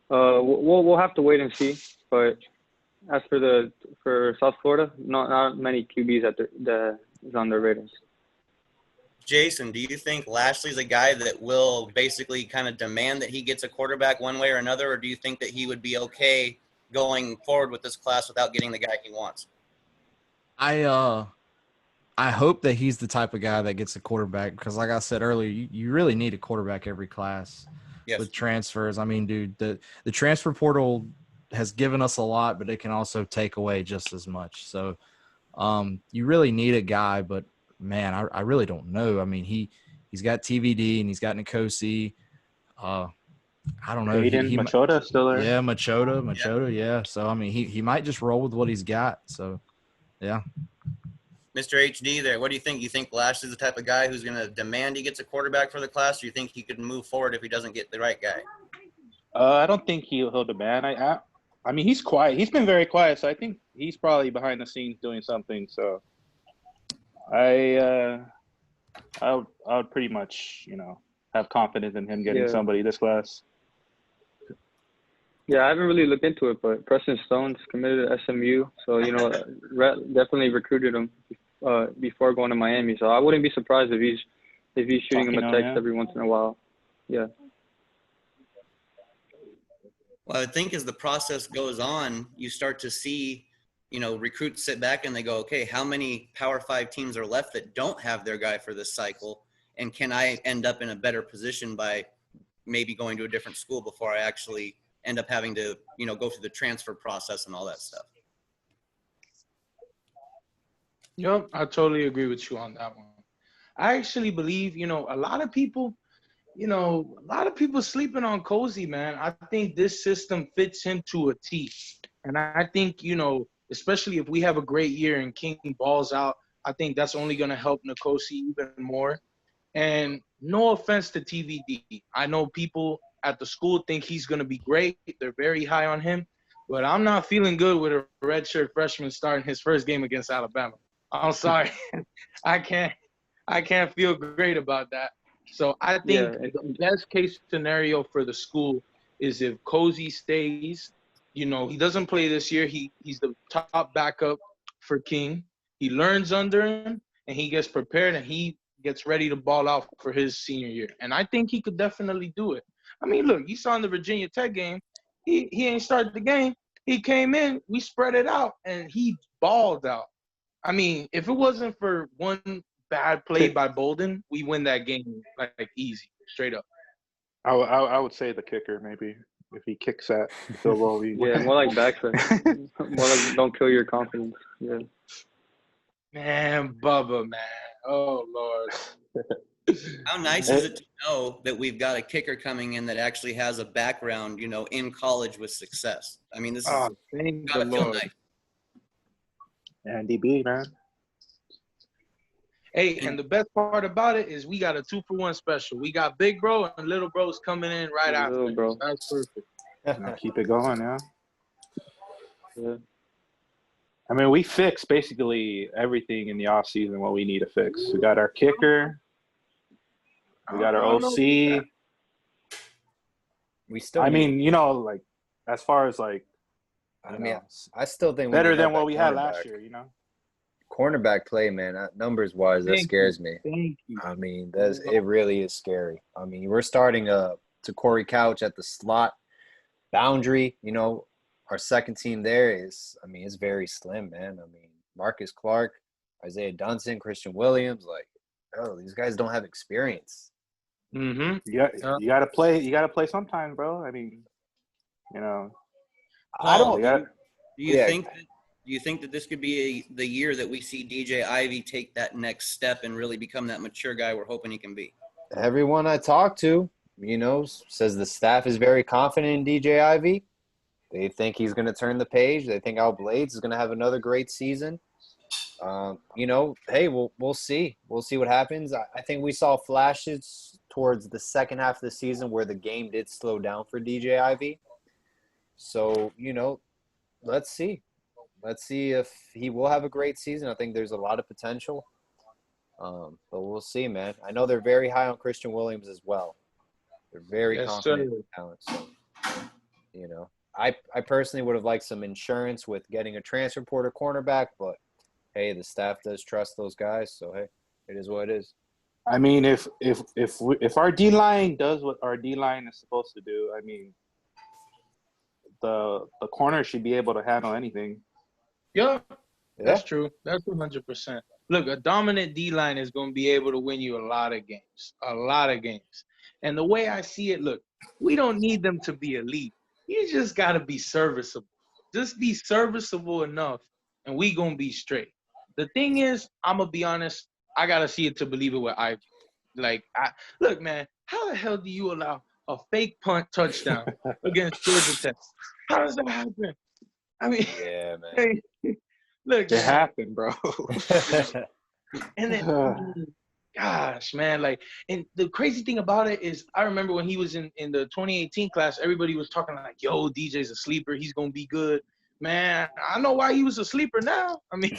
we'll have to wait and see. But as for South Florida, not many QBs that is on their radars. Jason, do you think Lashley's a guy that will basically kind of demand that he gets a quarterback one way or another, or do you think that he would be okay going forward with this class without getting the guy he wants? I hope that he's the type of guy that gets a quarterback because, like I said earlier, you really need a quarterback every class with transfers. I mean, dude, the transfer portal has given us a lot, but it can also take away just as much. So you really need a guy, but man, I really don't know. I mean, he's got TVD and he's got Nicosi. I don't know. Machota still there. Yeah, Machota. Yeah. So I mean, he might just roll with what he's got. So yeah. Mr. HD there, what do you think? You think Lashley's the type of guy who's going to demand he gets a quarterback for the class, or you think he could move forward if he doesn't get the right guy? I don't think he'll demand. I mean, he's quiet. He's been very quiet, so I think he's probably behind the scenes doing something. So I I would pretty much, have confidence in him getting somebody this class. Yeah, I haven't really looked into it, but Preston Stone's committed to SMU, so definitely recruited him before going to Miami. So I wouldn't be surprised if he's shooting him a text every once in a while. Yeah. Well, I think as the process goes on, you start to see, recruits sit back and they go, okay, how many Power 5 teams are left that don't have their guy for this cycle? And can I end up in a better position by maybe going to a different school before I actually end up having to, go through the transfer process and all that stuff? Yep, I totally agree with you on that one. I actually believe, a lot of people sleeping on Cozy, man. I think this system fits him to a T. And I think, especially if we have a great year and King balls out, I think that's only going to help Nkosi even more. And no offense to TVD. I know people at the school think he's going to be great. They're very high on him. But I'm not feeling good with a redshirt freshman starting his first game against Alabama. I'm sorry. I can't feel great about that. So I think the best case scenario for the school is if Cozy stays, he doesn't play this year. He's the top backup for King. He learns under him, and he gets prepared, and he gets ready to ball out for his senior year. And I think he could definitely do it. I mean, look, you saw in the Virginia Tech game, he ain't started the game. He came in, we spread it out, and he balled out. I mean, if it wasn't for one bad play by Bolden, we win that game like easy, straight up. I would say the kicker maybe if he kicks that field goal. Yeah, more like backfoot. More like don't kill your confidence. Yeah. Man, Bubba, man. Oh Lord. How nice is it to know that we've got a kicker coming in that actually has a background, in college with success? I mean, this is gotta feel nice. Andy B, man. Hey, and the best part about it is we got a 2-for-1 special. We got Big Bro and Little Bro's coming in right after. Little Bro. That's perfect. Keep it going, yeah. Yeah. I mean, we fixed basically everything in the offseason what we need to fix. We got our kicker. We got our OC. We still. Like as far as like. I still think better than what we had last year. Cornerback play, man. Numbers wise, that scares me. I mean, it really is scary. I mean, we're starting to Corey Couch at the slot boundary. Our second team there is, it's very slim, man. I mean, Marcus Clark, Isaiah Dunson, Christian Williams, these guys don't have experience. Mm-hmm. You gotta play. You gotta play sometime, bro. I mean, I don't. Do you think that this could be the year that we see DJ Ivey take that next step and really become that mature guy we're hoping he can be? Everyone I talk to, says the staff is very confident in DJ Ivey. They think he's going to turn the page. They think Al Blades is going to have another great season. Hey, we'll see. We'll see what happens. I think we saw flashes towards the second half of the season where the game did slow down for DJ Ivey. So, let's see. Let's see if he will have a great season. I think there's a lot of potential. But we'll see, man. I know they're very high on Christian Williams as well. They're very confident in talent. So, I personally would have liked some insurance with getting a transfer portal cornerback, but hey, the staff does trust those guys, so hey, it is what it is. I mean, if our D line does what our D line is supposed to do, I mean, the corner should be able to handle anything. Yeah, that's true. That's 100%. Look, a dominant D line is going to be able to win you a lot of games. And the way I see it, look, we don't need them to be elite. You just got to be serviceable. Just be serviceable enough, and we going to be straight. The thing is, I'm going to be honest, I got to see it to believe it with Ivy. Look, man, how the hell do you allow a fake punt touchdown against Georgia Tech? How does that happen? I mean, yeah, man. Hey, look, it happened, bro. And then, gosh, man, and the crazy thing about it is, I remember when he was in the 2018 class, everybody was talking like, "Yo, DJ's a sleeper. He's gonna be good." Man, I know why he was a sleeper now. I mean,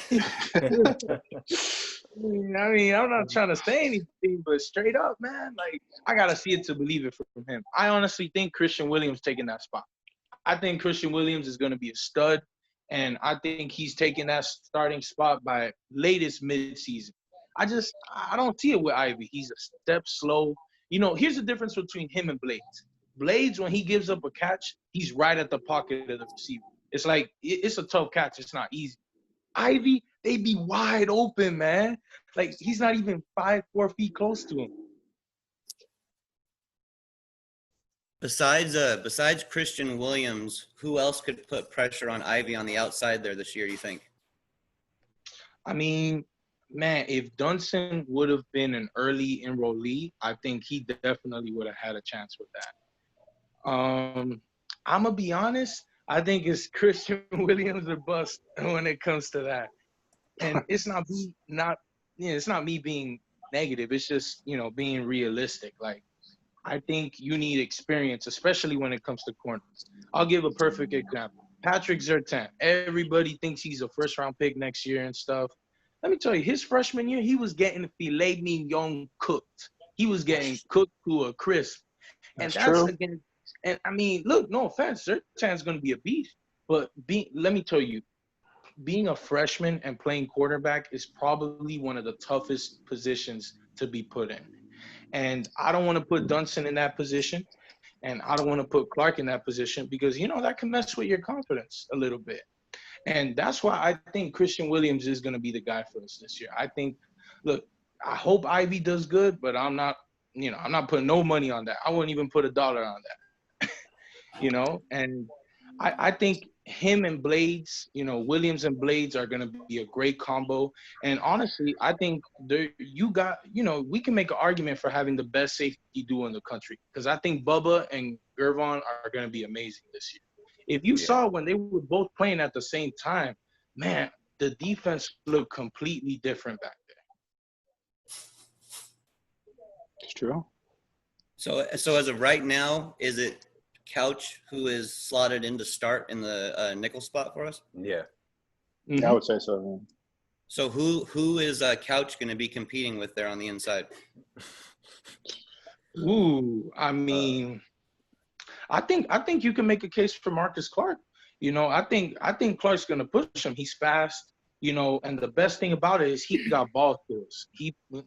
I'm not trying to say anything, but straight up, man, like I gotta see it to believe it from him. I honestly think Christian Williams taking that spot. I think Christian Williams is gonna be a stud, and I think he's taking that starting spot by latest midseason. I don't see it with Ivy. He's a step slow. Here's the difference between him and Blades. Blades, when he gives up a catch, he's right at the pocket of the receiver. It's like it's a tough catch. It's not easy. Ivy, they be wide open, man. Like he's not even 4 feet close to him. Besides Christian Williams, who else could put pressure on Ivy on the outside there this year, you think? I mean, man, if Dunson would have been an early enrollee, I think he definitely would have had a chance with that. I'm gonna be honest. I think it's Christian Williams or bust when it comes to that. And it's not me being negative. It's just, being realistic. Like, I think you need experience, especially when it comes to corners. I'll give a perfect example. Patrick Surtain. Everybody thinks he's a first-round pick next year and stuff. Let me tell you, his freshman year, he was getting filet mignon cooked. He was getting cooked to a crisp. And that's true. Again. And I mean, look, no offense, Surtain's going to be a beast. But let me tell you, being a freshman and playing quarterback is probably one of the toughest positions to be put in. And I don't want to put Dunson in that position, and I don't want to put Clark in that position because, that can mess with your confidence a little bit. And that's why I think Christian Williams is going to be the guy for us this year. I think, look, I hope Ivy does good, but I'm not putting no money on that. I wouldn't even put $1 on that. And I think him and Blades, Williams and Blades are going to be a great combo. And honestly, I think we can make an argument for having the best safety duo in the country because I think Bubba and Gervon are going to be amazing this year. If you saw when they were both playing at the same time, man, the defense looked completely different back there. It's true. So as of right now, is it Couch who is slotted in to start in the nickel spot for us? Yeah. Mm-hmm. I would say so. Man. So who is Couch going to be competing with there on the inside? Ooh, I mean, I think you can make a case for Marcus Clark. I think Clark's going to push him. He's fast. And the best thing about it is he got ball skills.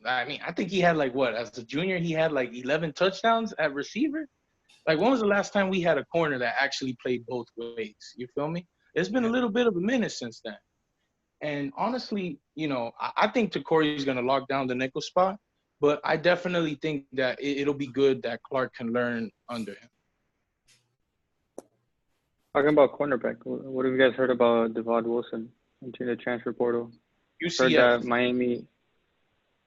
I think he had as a junior, he had 11 touchdowns at receiver. Like, when was the last time we had a corner that actually played both ways? You feel me? It's been a little bit of a minute since then. And honestly, I think Takori is going to lock down the nickel spot, but I definitely think that it'll be good that Clark can learn under him. Talking about cornerback, what have you guys heard about Devon Wilson into the transfer portal? Heard that Miami,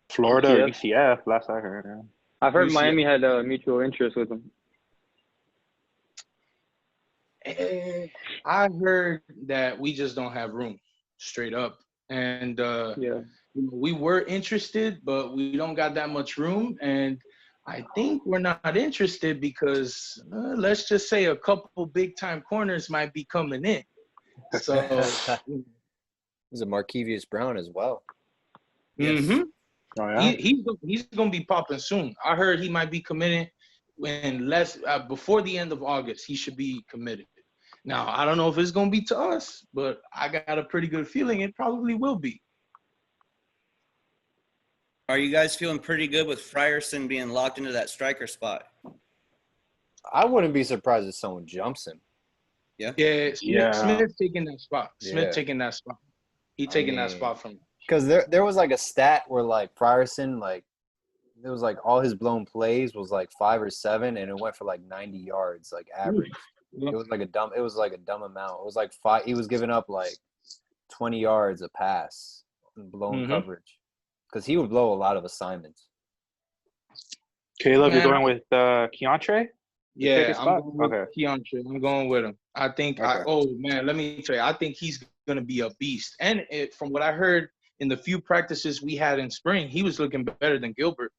Florida, or UCF, last I heard. Yeah. I've heard UCF. Miami had a mutual interest with him. I heard that we just don't have room, straight up. And we were interested, but we don't got that much room. And I think we're not interested because let's just say a couple big-time corners might be coming in. So There's a Markevius Brown as well. Mm-hmm. Oh, yeah? He's going to be popping soon. I heard he might be committed before the end of August. He should be committed. Now, I don't know if it's going to be to us, but I got a pretty good feeling it probably will be. Are you guys feeling pretty good with Frierson being locked into that striker spot? I wouldn't be surprised if someone jumps him. Yeah? Yeah, Smith taking that spot. Taking that spot. He taking that spot from him. Because there was a stat where Frierson, it was all his blown plays was 5 or 7, and it went for 90 yards, average. It was a dumb amount. It was 5. He was giving up 20 yards a pass in blown coverage because he would blow a lot of assignments. Caleb, you're going with Keontre? Yeah, I'm going with Keontre. I'm going with him. I think let me tell you, I think he's going to be a beast. And from what I heard in the few practices we had in spring, he was looking better than Gilbert.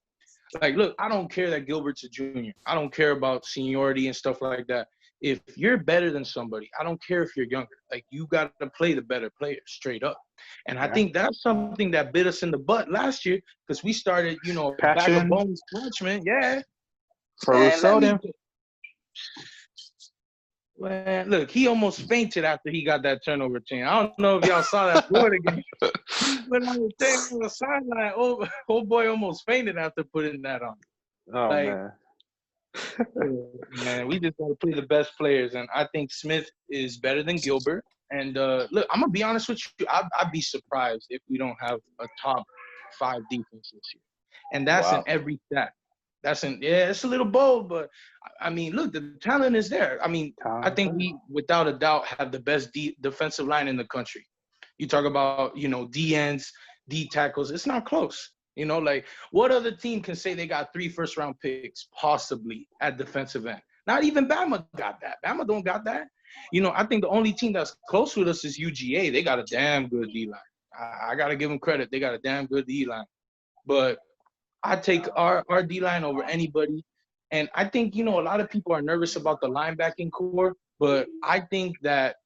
Look, I don't care that Gilbert's a junior. I don't care about seniority and stuff like that. if you're better than somebody, I don't care if you're younger. Like, you got to play the better player straight up. And I think that's something that bit us in the butt last year because we started, bag of Patchen bones freshman. Yeah. for Man, let Rousseau. me. Man, look, he almost fainted after he got that turnover chain. I don't know if y'all saw that Florida game. He went on the thing on the sideline. Oh boy almost fainted after putting that on. Oh, Like, man. man, we just got to play the best players. And I think Smith is better than Gilbert. And look, I'm going to be honest with you. I'd be surprised if we don't have a top 5 defense this year. And that's in every stat. It's a little bold, but I mean, look, the talent is there. I mean, I think we, without a doubt, have the best defensive line in the country. You talk about, D ends, D tackles. It's not close. Like, what other team can say they got 3 first-round picks possibly at defensive end? Not even Bama got that. Bama don't got that. I think the only team that's close with us is UGA. They got a damn good D-line. I got to give them credit. They got a damn good D-line. But I take our D-line over anybody. And I think, a lot of people are nervous about the linebacking core, but I think that,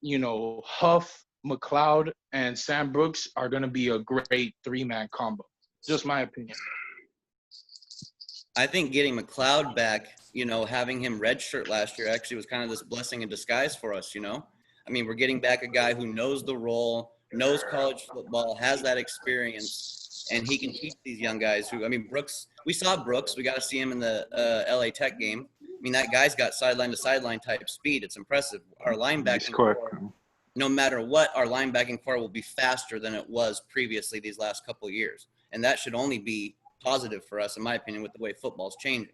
Huff, McLeod, and Sam Brooks are going to be a great 3-man combo. Just my opinion. I think getting McLeod back, having him redshirt last year actually was kind of this blessing in disguise for us, I mean, we're getting back a guy who knows the role, knows college football, has that experience, and he can teach these young guys Brooks, we saw Brooks. We got to see him in the LA Tech game. I mean, that guy's got sideline-to-sideline type speed. It's impressive. Our linebacking core, no matter what, our linebacking core will be faster than it was previously these last couple of years. And that should only be positive for us, in my opinion, with the way football's changing.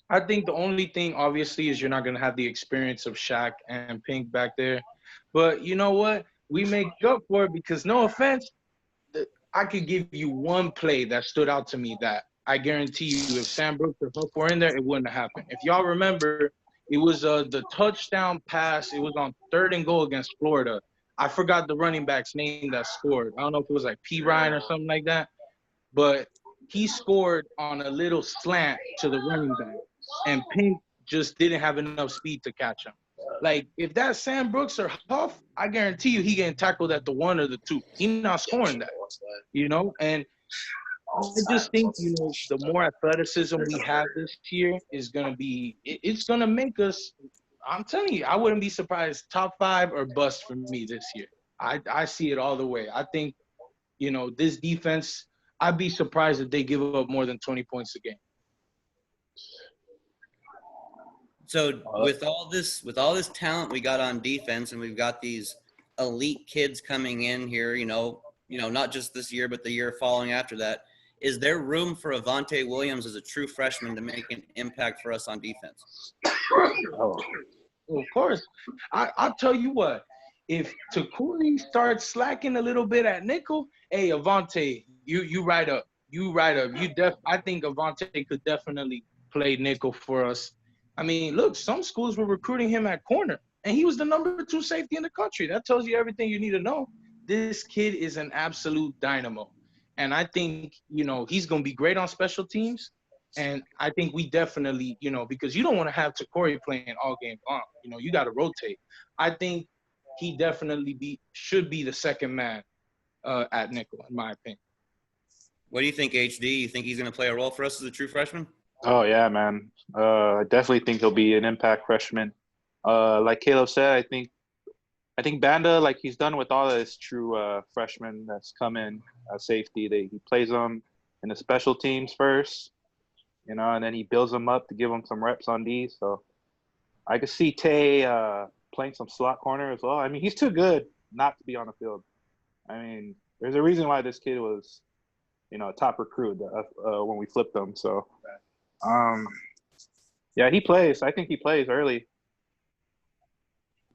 I think the only thing, obviously, is you're not going to have the experience of Shaq and Pink back there. But you know what? We make up for it because, no offense, I could give you one play that stood out to me that I guarantee you if Sam Brooks or Huff were in there, it wouldn't have happened. If y'all remember, it was the touchdown pass. It was on 3rd and goal against Florida. I forgot the running back's name that scored. I don't know if it was like P. Ryan or something like that. But he scored on a little slant to the running back. And Pink just didn't have enough speed to catch him. Like, if that's Sam Brooks or Huff, I guarantee you he getting tackled at the 1 or the 2. He's not scoring that, And I just think, the more athleticism we have this year is going to be – it's going to make us – I'm telling you, I wouldn't be surprised top 5 or bust for me this year. I see it all the way. I think, this defense – I'd be surprised if they give up more than 20 points a game. So with all this talent we got on defense, and we've got these elite kids coming in here, not just this year, but the year following after that, is there room for Avante Williams as a true freshman to make an impact for us on defense? Well, of course. I'll tell you what. If Takuri starts slacking a little bit at nickel, hey, Avante, you right up. I think Avante could definitely play nickel for us. I mean, look, some schools were recruiting him at corner, and he was the number 2 safety in the country. That tells you everything you need to know. This kid is an absolute dynamo. And I think, he's going to be great on special teams. And I think we definitely, because you don't want to have Takuri playing all game long. You got to rotate. I think he definitely should be the second man at nickel, in my opinion. What do you think, HD? You think he's going to play a role for us as a true freshman? Oh, yeah, man. I definitely think he'll be an impact freshman. Like Caleb said, I think Banda, like he's done with all of his true freshmen that's come in safety. He plays them in the special teams first, and then he builds them up to give them some reps on D. So I could see Tay playing some slot corner as well. I mean, he's too good not to be on the field. I mean, there's a reason why this kid was, a top recruit when we flipped him. So, yeah, he plays. I think he plays early.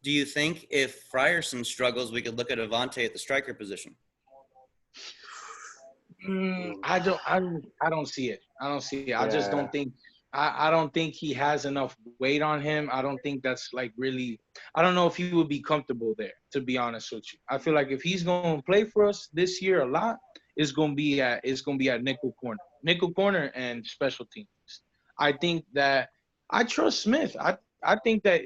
Do you think if Frierson struggles, we could look at Avante at the striker position? I don't see it. Yeah. I just don't think. I don't think he has enough weight on him. I don't think that's really. I don't know if he would be comfortable there. To be honest with you, I feel like if he's going to play for us this year a lot, it's going to be at nickel corner and special teams. I think that I trust Smith. I I think that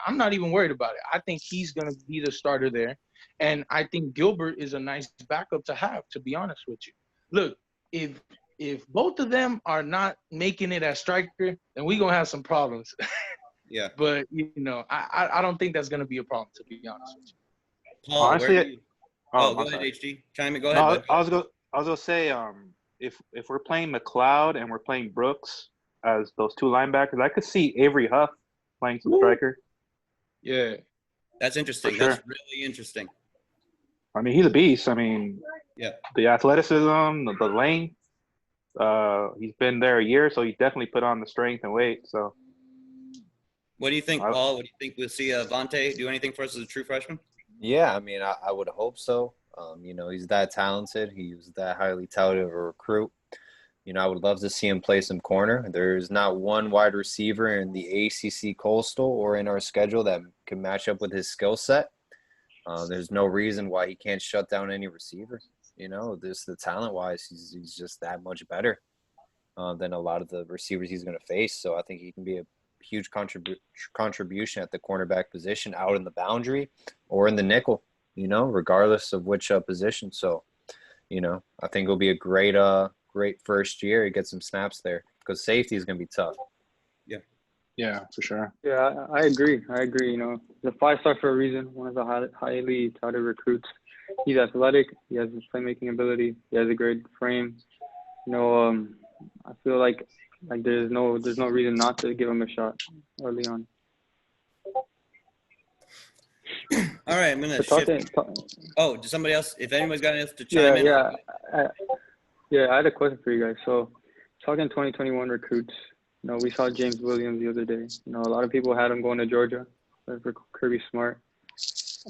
I'm not even worried about it. I think he's going to be the starter there. And I think Gilbert is a nice backup to have, to be honest with you. Look, if both of them are not making it as striker, then we're going to have some problems. Yeah. But, I don't think that's going to be a problem, to be honest with you. Paul, honestly, where do you... go ahead, HD. Chime in. Go ahead. I was gonna say, if we're playing McLeod and we're playing Brooks as those two linebackers, I could see Avery Huff playing some striker. Yeah, that's interesting. Sure. That's really interesting. I mean, he's a beast. I mean, yeah, the athleticism, the length. He's been there a year, so he definitely put on the strength and weight. So, what do you think, Paul? What do you think we'll see Vontae do anything for us as a true freshman? Yeah, I mean, I would hope so. He's that talented. He's that highly touted of a recruit. I would love to see him play some corner. There's not one wide receiver in the ACC Coastal or in our schedule that can match up with his skill set. There's no reason why he can't shut down any receiver. The talent-wise, he's just that much better than a lot of the receivers he's going to face. So I think he can be a huge contribution at the cornerback position, out in the boundary or in the nickel, regardless of which position. So, I think it'll be a great first year. He gets some snaps there because safety is going to be tough. Yeah, for sure. Yeah, I agree. He's a 5-star for a reason. One of the highly touted recruits. He's athletic. He has his playmaking ability. He has a great frame. I feel like there's no reason not to give him a shot early on. All right, I'm gonna shift. Does somebody else? If anybody's got enough to chime in. I had a question for you guys. So, talking 2021 recruits, we saw James Williams the other day. A lot of people had him going to Georgia for Kirby Smart.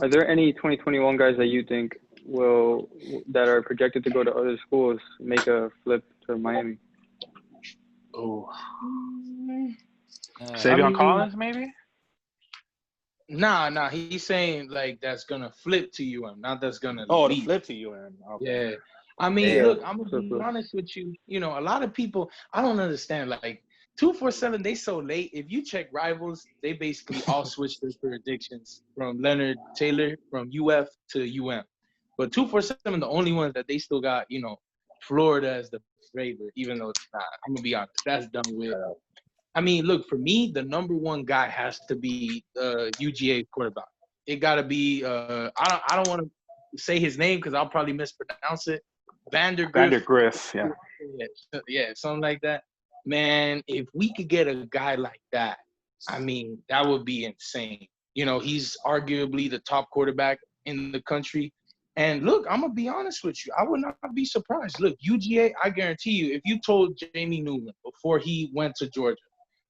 Are there any 2021 guys that you think that are projected to go to other schools make a flip to Miami? Oh, Savion Collins, maybe? Nah. He's saying like that's gonna flip to UM, not that's gonna. To flip to UM. Okay. Yeah. I mean, look, I'm gonna be honest with you. A lot of people, I don't understand. Like 247, they so late. If you check Rivals, they basically all switched their predictions from Leonard Taylor from UF to UM. But 247, the only ones that they still got, Florida as the favorite, even though it's not. I'm gonna be honest, that's done with. I mean, look, for me, the number one guy has to be UGA quarterback. It gotta be. I don't want to say his name because I'll probably mispronounce it. Vandergriff, yeah, something like that. Man, if we could get a guy like that, I mean, that would be insane. He's arguably the top quarterback in the country. And look, I'm going to be honest with you. I would not be surprised. Look, UGA, I guarantee you, if you told Jamie Newman before he went to Georgia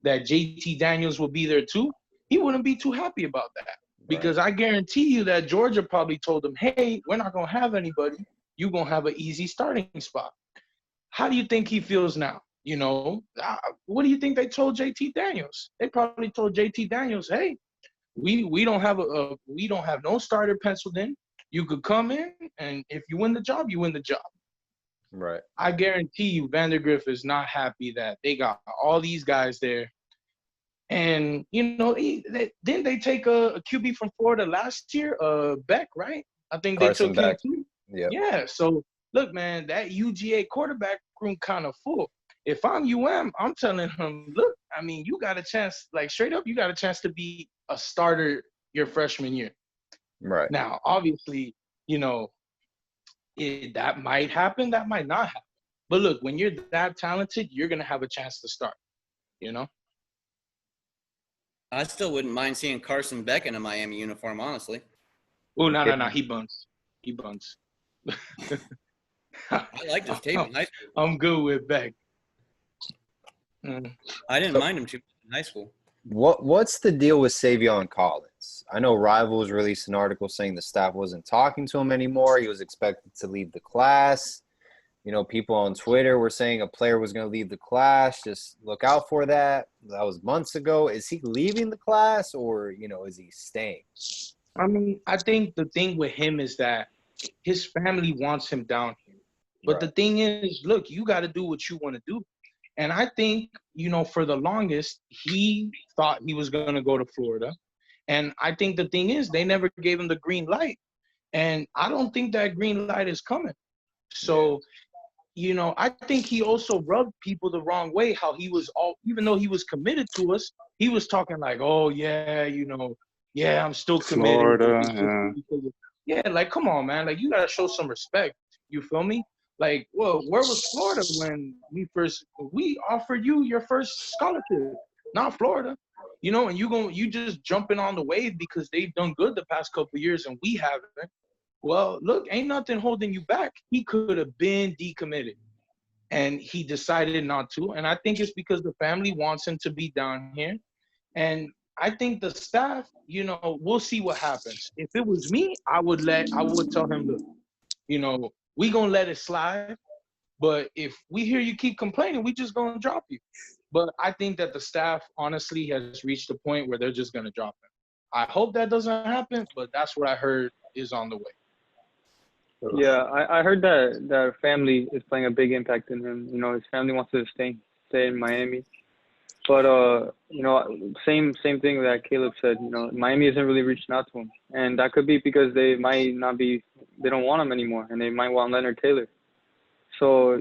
that JT Daniels will be there too, he wouldn't be too happy about that. Because I guarantee you that Georgia probably told him, hey, we're not going to have anybody. You're going to have an easy starting spot. How do you think he feels now? What do you think they told JT Daniels? They probably told JT Daniels, hey, we don't have no starter penciled in. You could come in, and if you win the job, you win the job. Right. I guarantee you Vandergriff is not happy that they got all these guys there. And, didn't they take a QB from Florida last year, Beck, right? I think Carson they took Beck. him too. Yep. Yeah, so, look, man, that UGA quarterback room kind of full. If I'm I'm telling him, look, I mean, you got a chance, like straight up, you got a chance to be a starter your freshman year. Right. Now, obviously, that might happen, that might not happen. But look, when you're that talented, you're going to have a chance to start, I still wouldn't mind seeing Carson Beck in a Miami uniform, honestly. Oh, no, he buns. I liked his tape in high school. I'm good with Beck. I didn't mind him too much in high school. What's the deal with Savion Collins? I know Rivals released an article saying the staff wasn't talking to him anymore. He was expected to leave the class. People on Twitter were saying a player was going to leave the class. Just look out for that. That was months ago. Is he leaving the class or, is he staying? I mean, I think the thing with him is that his family wants him down here. But the thing is, look, you got to do what you want to do. And I think, for the longest, he thought he was going to go to Florida. And I think the thing is, they never gave him the green light. And I don't think that green light is coming. So, I think he also rubbed people the wrong way, how he was even though he was committed to us, he was talking like, oh, yeah, yeah, I'm still committed. Florida, yeah, like, come on, man. Like, you got to show some respect. You feel me? Like, well, where was Florida when we offered you your first scholarship? Not Florida. And you just jumping on the wave because they've done good the past couple of years and we haven't. Well, look, ain't nothing holding you back. He could have been decommitted and he decided not to. And I think it's because the family wants him to be down here. And I think the staff, we'll see what happens. If it was me, I would tell him, look, we gonna let it slide. But if we hear you keep complaining, we just gonna drop you. But I think that the staff honestly has reached a point where they're just gonna drop him. I hope that doesn't happen, but that's what I heard is on the way. Yeah, I heard that family is playing a big impact in him. His family wants to stay in Miami. But same thing that Caleb said. Miami isn't really reaching out to him, and that could be because they don't want him anymore, and they might want Leonard Taylor. So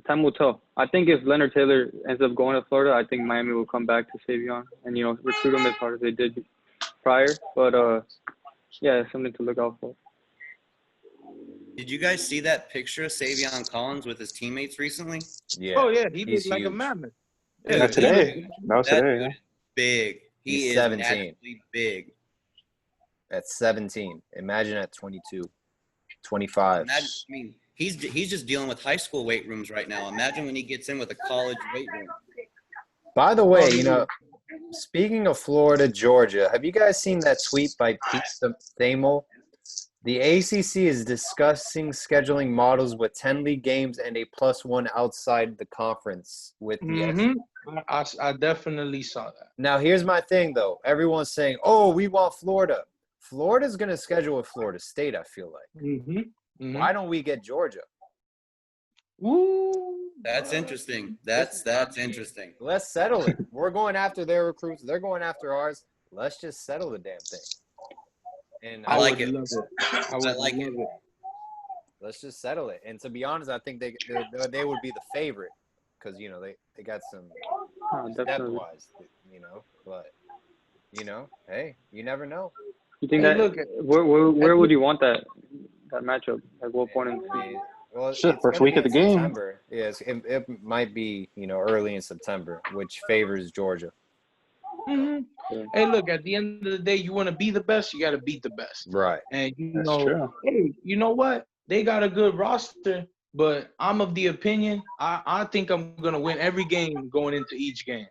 time will tell. I think if Leonard Taylor ends up going to Florida, I think Miami will come back to Savion and recruit him as hard as they did prior. But yeah, it's something to look out for. Did you guys see that picture of Savion Collins with his teammates recently? Yeah. Oh yeah, he He's looked like huge. a mammoth. Yeah, today. That was That today. dude Yeah. is big. He He's is 17. naturally big. At 17. Imagine at 22, 25. Imagine, he's just dealing with high school weight rooms right now. Imagine when he gets in with a college weight room. By the way, speaking of Florida, Georgia, have you guys seen that tweet by Pete Thamel? The ACC is discussing scheduling models with 10 league games and a +1 outside the conference with the I definitely saw that. Now, here's my thing, though. Everyone's saying, oh, we want Florida. Florida's going to schedule with Florida State, I feel like. Why don't we get Georgia? Woo. That's interesting. That's interesting. Let's settle it. We're going after their recruits. They're going after ours. Let's just settle the damn thing. And I like it. I like it. Let's just settle it. And to be honest, I think they would be the favorite because they got some depth-wise, But hey, you never know. You think where would you want that matchup? Like what point in the season? Well, First week of the game. September. Yes, it might be early in September, which favors Georgia. Yeah. Hey, look, at the end of the day, you want to be the best, you got to beat the best. Right. And, true. Hey, you know what? They got a good roster, but I'm of the opinion, I think I'm going to win every game going into each game.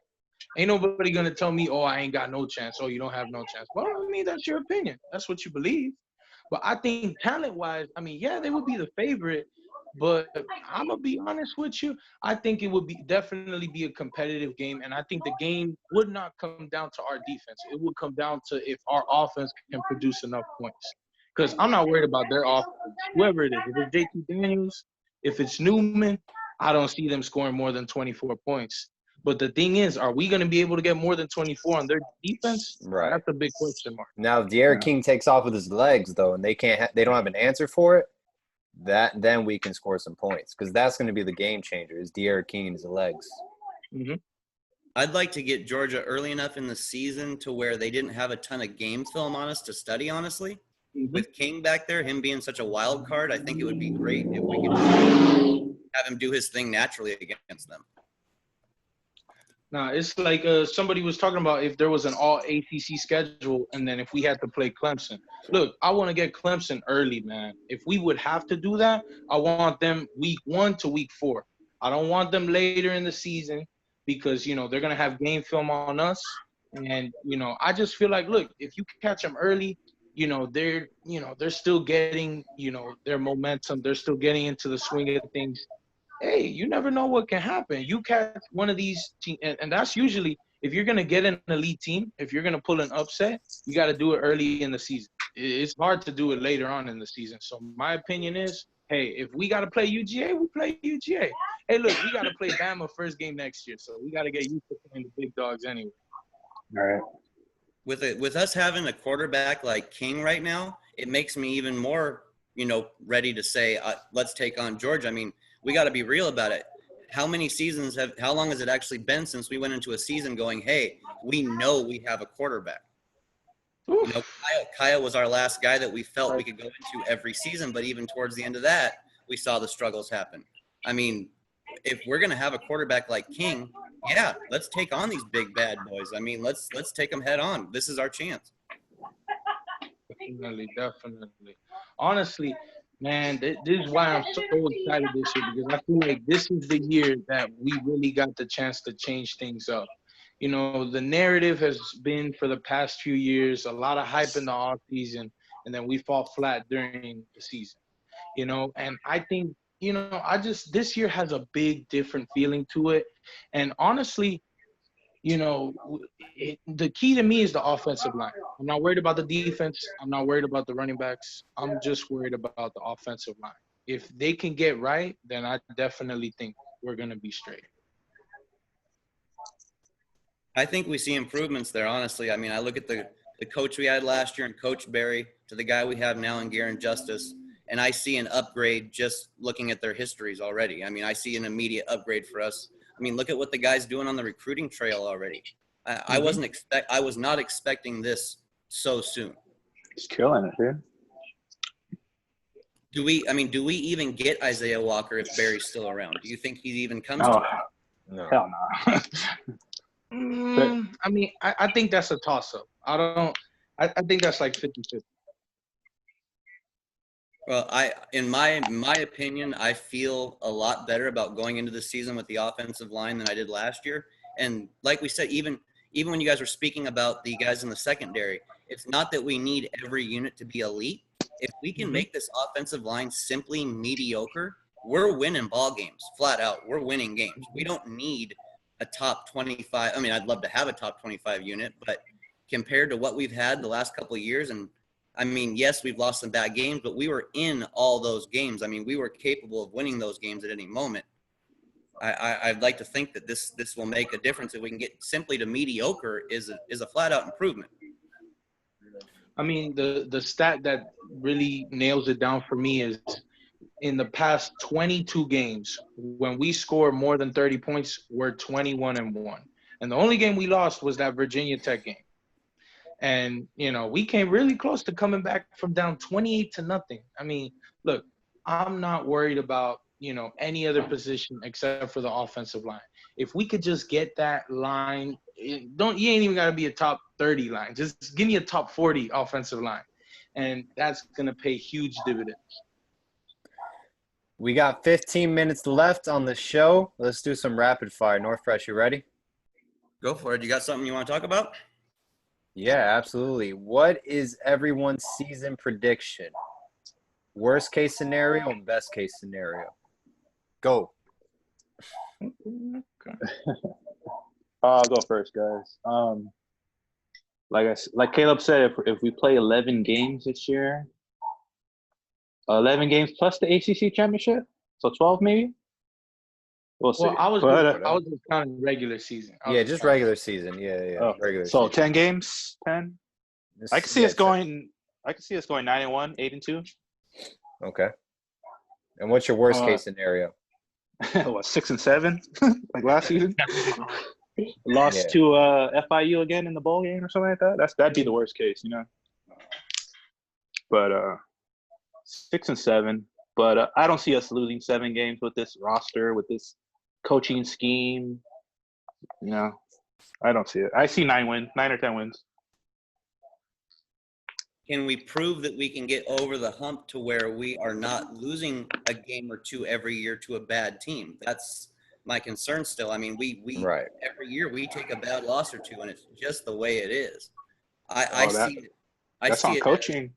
Ain't nobody going to tell me, oh, I ain't got no chance. Oh, you don't have no chance. Well, that's your opinion. That's what you believe. But I think talent-wise, yeah, they would be the favorite. But I'm going to be honest with you. I think it would definitely be a competitive game. And I think the game would not come down to our defense. It would come down to if our offense can produce enough points. Because I'm not worried about their offense. Whoever it is, if it's JT Daniels, if it's Newman, I don't see them scoring more than 24 points. But the thing is, are we going to be able to get more than 24 on their defense? Right. That's a big question mark. Now, if De'Aaron King takes off with his legs, though, and they don't have an answer for it, then we can score some points because that's going to be the game changer is De'Aaron King and his legs. I'd like to get Georgia early enough in the season to where they didn't have a ton of game film on us to study, honestly. With King back there, him being such a wild card, I think it would be great if we could have him do his thing naturally against them. Now, it's like somebody was talking about if there was an all-ACC schedule and then if we had to play Clemson. Look, I want to get Clemson early, man. If we would have to do that, I want them week 1 to week 4. I don't want them later in the season because, they're going to have game film on us. And, I just feel like, look, if you catch them early, they're still getting, their momentum. They're still getting into the swing of things. Hey, you never know what can happen. You catch one of these teams, and that's usually if you're going to get an elite team, if you're going to pull an upset, you got to do it early in the season. It's hard to do it later on in the season. So my opinion is hey, if we got to play UGA, we play UGA. Hey, look, we got to play Bama first game next year, so we got to get used to playing the big dogs anyway. All right. With us having a quarterback like King right now, it makes me even more, ready to say, let's take on Georgia. I mean, we got to be real about it. How long has it actually been since we went into a season going, hey, we know we have a quarterback? Kyle was our last guy that we felt we could go into every season, but even towards the end of that, we saw the struggles happen. I mean, if we're going to have a quarterback like King, yeah, let's take on these big bad boys. I mean, let's take them head on. This is our chance. Definitely. Honestly, man, this is why I'm so excited this year, because I feel like this is the year that we really got the chance to change things up. The narrative has been for the past few years, a lot of hype in the off season, and then we fall flat during the season. And I think, this year has a big different feeling to it. And honestly, the key to me is the offensive line. I'm not worried about the defense. I'm not worried about the running backs. I'm just worried about the offensive line. If they can get right, then I definitely think we're going to be straight. I think we see improvements there, honestly. I mean, I look at the coach we had last year and Coach Barry to the guy we have now in Garen Justice, and I see an upgrade just looking at their histories already. I mean, I see an immediate upgrade for us. I mean, look at what the guy's doing on the recruiting trail already. I was not expecting this so soon. He's killing it, dude. Do we even get Isaiah Walker if Barry's still around? Do you think he even comes No. to it? No. Hell no. I mean, I think that's a toss-up. I think that's like 50-50. Well, in my opinion, I feel a lot better about going into the season with the offensive line than I did last year. And like we said, even when you guys were speaking about the guys in the secondary, it's not that we need every unit to be elite. If we can make this offensive line simply mediocre, we're winning ball games, flat out. We're winning games. We don't need a top 25. I mean, I'd love to have a top 25 unit, but compared to what we've had the last couple of years, and I mean, yes, we've lost some bad games, but we were in all those games. I mean, we were capable of winning those games at any moment. I'd like to think that this will make a difference. If we can get simply to mediocre is a flat out improvement. I mean, the stat that really nails it down for me is in the past 22 games, when we score more than 30 points, we're 21-1. And the only game we lost was that Virginia Tech game. And, we came really close to coming back from down 28-0. I mean, look, I'm not worried about, any other position except for the offensive line. If we could just get that line, you ain't even got to be a top 30 line. Just give me a top 40 offensive line. And that's going to pay huge dividends. We got 15 minutes left on the show. Let's do some rapid fire. North Fresh, you ready? Go for it. You got something you want to talk about? Yeah, absolutely. What is everyone's season prediction? Worst case scenario and best case scenario. Go. I'll go first, guys. Like Caleb said, if we play 11 games this year, 11 games plus the ACC championship, so 12 maybe. We'll see. Well, I was just counting regular season. Just regular season. Yeah. Oh, regular so season. 10 games, 10. I can see us going 9-1, 8-2. Okay. And what's your worst case scenario? What, 6-7, like last season? Lost to FIU again in the bowl game or something like that. That'd be the worst case, But 6-7. But I don't see us losing 7 games with this roster, with this coaching scheme. I don't see it. I see 9 or 10 wins. Can we prove that we can get over the hump to where we are not losing a game or two every year to a bad team? That's my concern still. I mean, we every year we take a bad loss or two, and it's just the way it is. I see it. That's on coaching.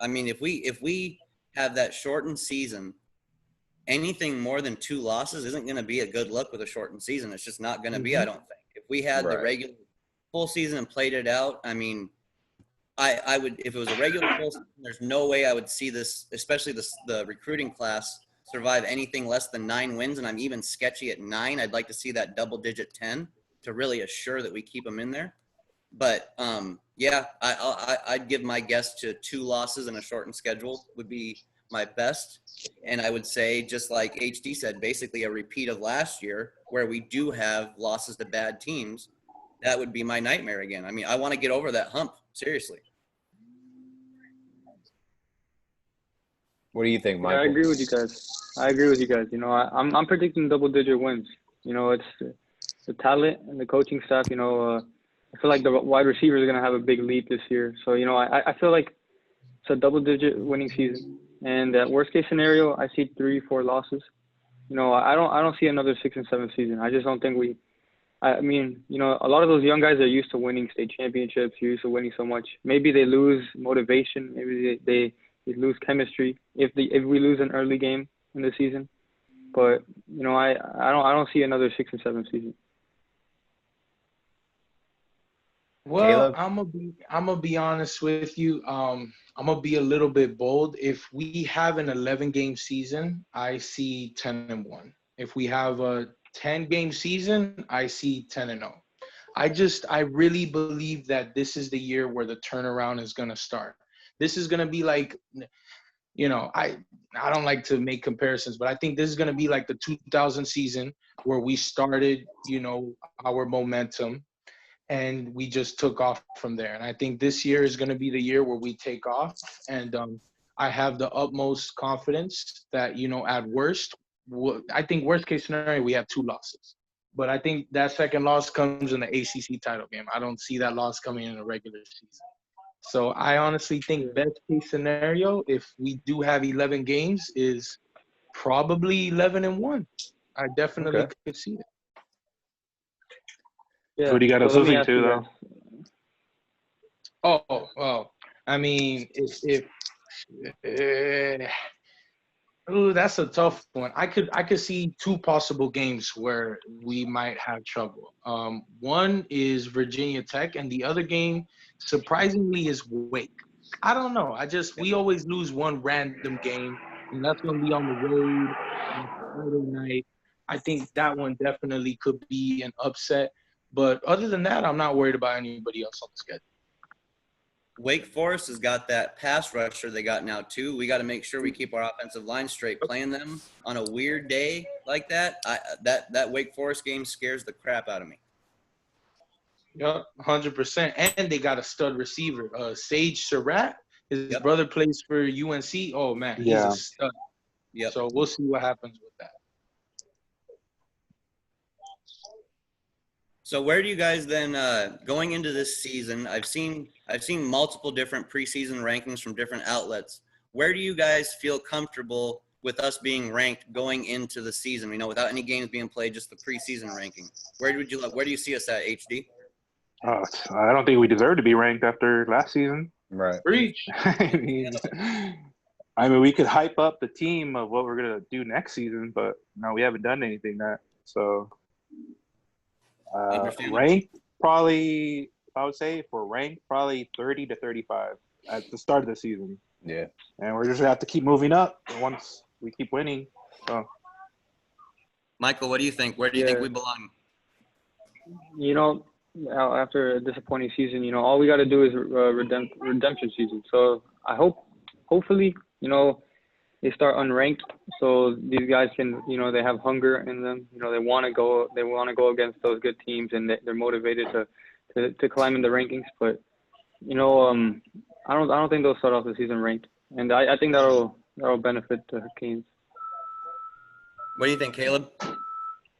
I mean, if we have that shortened season, anything more than 2 losses isn't going to be a good look with a shortened season. It's just not going to be, I don't think. If we had the regular full season and played it out, I mean, I would, if it was a regular full season, there's no way I would see this, especially the recruiting class, survive anything less than 9 wins. And I'm even sketchy at 9. I'd like to see that double-digit 10 to really assure that we keep them in there. But yeah, I'd give my guess to 2 losses and a shortened schedule would be my best. And I would say, just like HD said, basically a repeat of last year where we do have losses to bad teams. That would be my nightmare again. I mean, I want to get over that hump, seriously. What do you think, Michael? Yeah, I agree with you guys. You know, I'm predicting double-digit wins. You know, it's the talent and the coaching staff. You know, I feel like the wide receivers are gonna have a big leap this year. So you know, I feel like it's a double-digit winning season. And worst case scenario, I see 3-4 losses. You know, I don't see another 6 and 7 season. I just don't think we. I mean, you know, a lot of those young guys are used to winning state championships, used to winning so much. Maybe they lose motivation. Maybe they lose chemistry if we lose an early game in the season. But you know, I don't see another 6 and 7 season. Well, Caleb? I'm gonna be honest with you. I'm gonna be a little bit bold. If we have an 11-game season, I see 10-1. If we have a 10-game season, I see 10-0. I really believe that this is the year where the turnaround is gonna start. This is gonna be like, you know, I don't like to make comparisons, but I think this is gonna be like the 2000 season where we started, you know, our momentum. And we just took off from there. And I think this year is going to be the year where we take off. And I have the utmost confidence that, you know, at worst, I think worst case scenario, we have 2 losses. But I think that second loss comes in the ACC title game. I don't see that loss coming in a regular season. So I honestly think best case scenario, if we do have 11 games, is probably 11-1. I definitely could see it. Yeah. Who do you got us let me losing ask to, you though? guys. Oh, I mean, ooh, that's a tough one. I could see 2 possible games where we might have trouble. One is Virginia Tech, and the other game, surprisingly, is Wake. I don't know. We always lose one random game, and that's gonna be on the road on Friday night. I think that one definitely could be an upset. But other than that, I'm not worried about anybody else on the schedule. Wake Forest has got that pass rusher they got now too. We got to make sure we keep our offensive line straight. Playing them on a weird day like that, that Wake Forest game scares the crap out of me. Yep, 100%. And they got a stud receiver, Sage Surratt. His brother plays for UNC. Oh man, he's a stud. Yep. So we'll see what happens with that. So where do you guys then, going into this season, I've seen multiple different preseason rankings from different outlets. Where do you guys feel comfortable with us being ranked going into the season? You know, without any games being played, just the preseason ranking. Where do you see us at, HD? I don't think we deserve to be ranked after last season. Right. Preach. I mean, we could hype up the team of what we're gonna do next season, but no, we haven't done anything that. So. Ranked probably, I would say for ranked probably 30 to 35 at the start of the season. Yeah. And we're just gonna have to keep moving up once we keep winning. So, Michael, what do you think? Where do you think we belong? You know, after a disappointing season, you know, all we got to do is redemption season. So I hopefully, you know, they start unranked, so these guys can, you know, they have hunger in them. You know, they want to go against those good teams, and they're motivated to climb in the rankings. But you know, I don't think they'll start off the season ranked, and I think that'll benefit the Canes. What do you think, Caleb?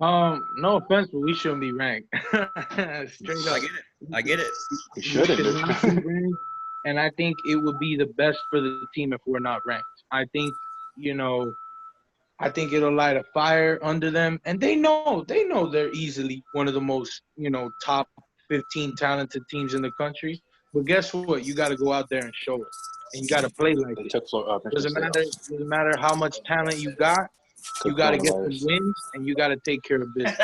No offense, but we shouldn't be ranked. Straight up. I get it. we shouldn't. not be ranked, and I think it would be the best for the team if we're not ranked. I think, you know, it'll light a fire under them, and they know they're easily one of the most, you know, top 15 talented teams in the country. But guess what? You got to go out there and show it, and you got to play like it. Doesn't matter how much talent you got. You got to get some wins, and you got to take care of business.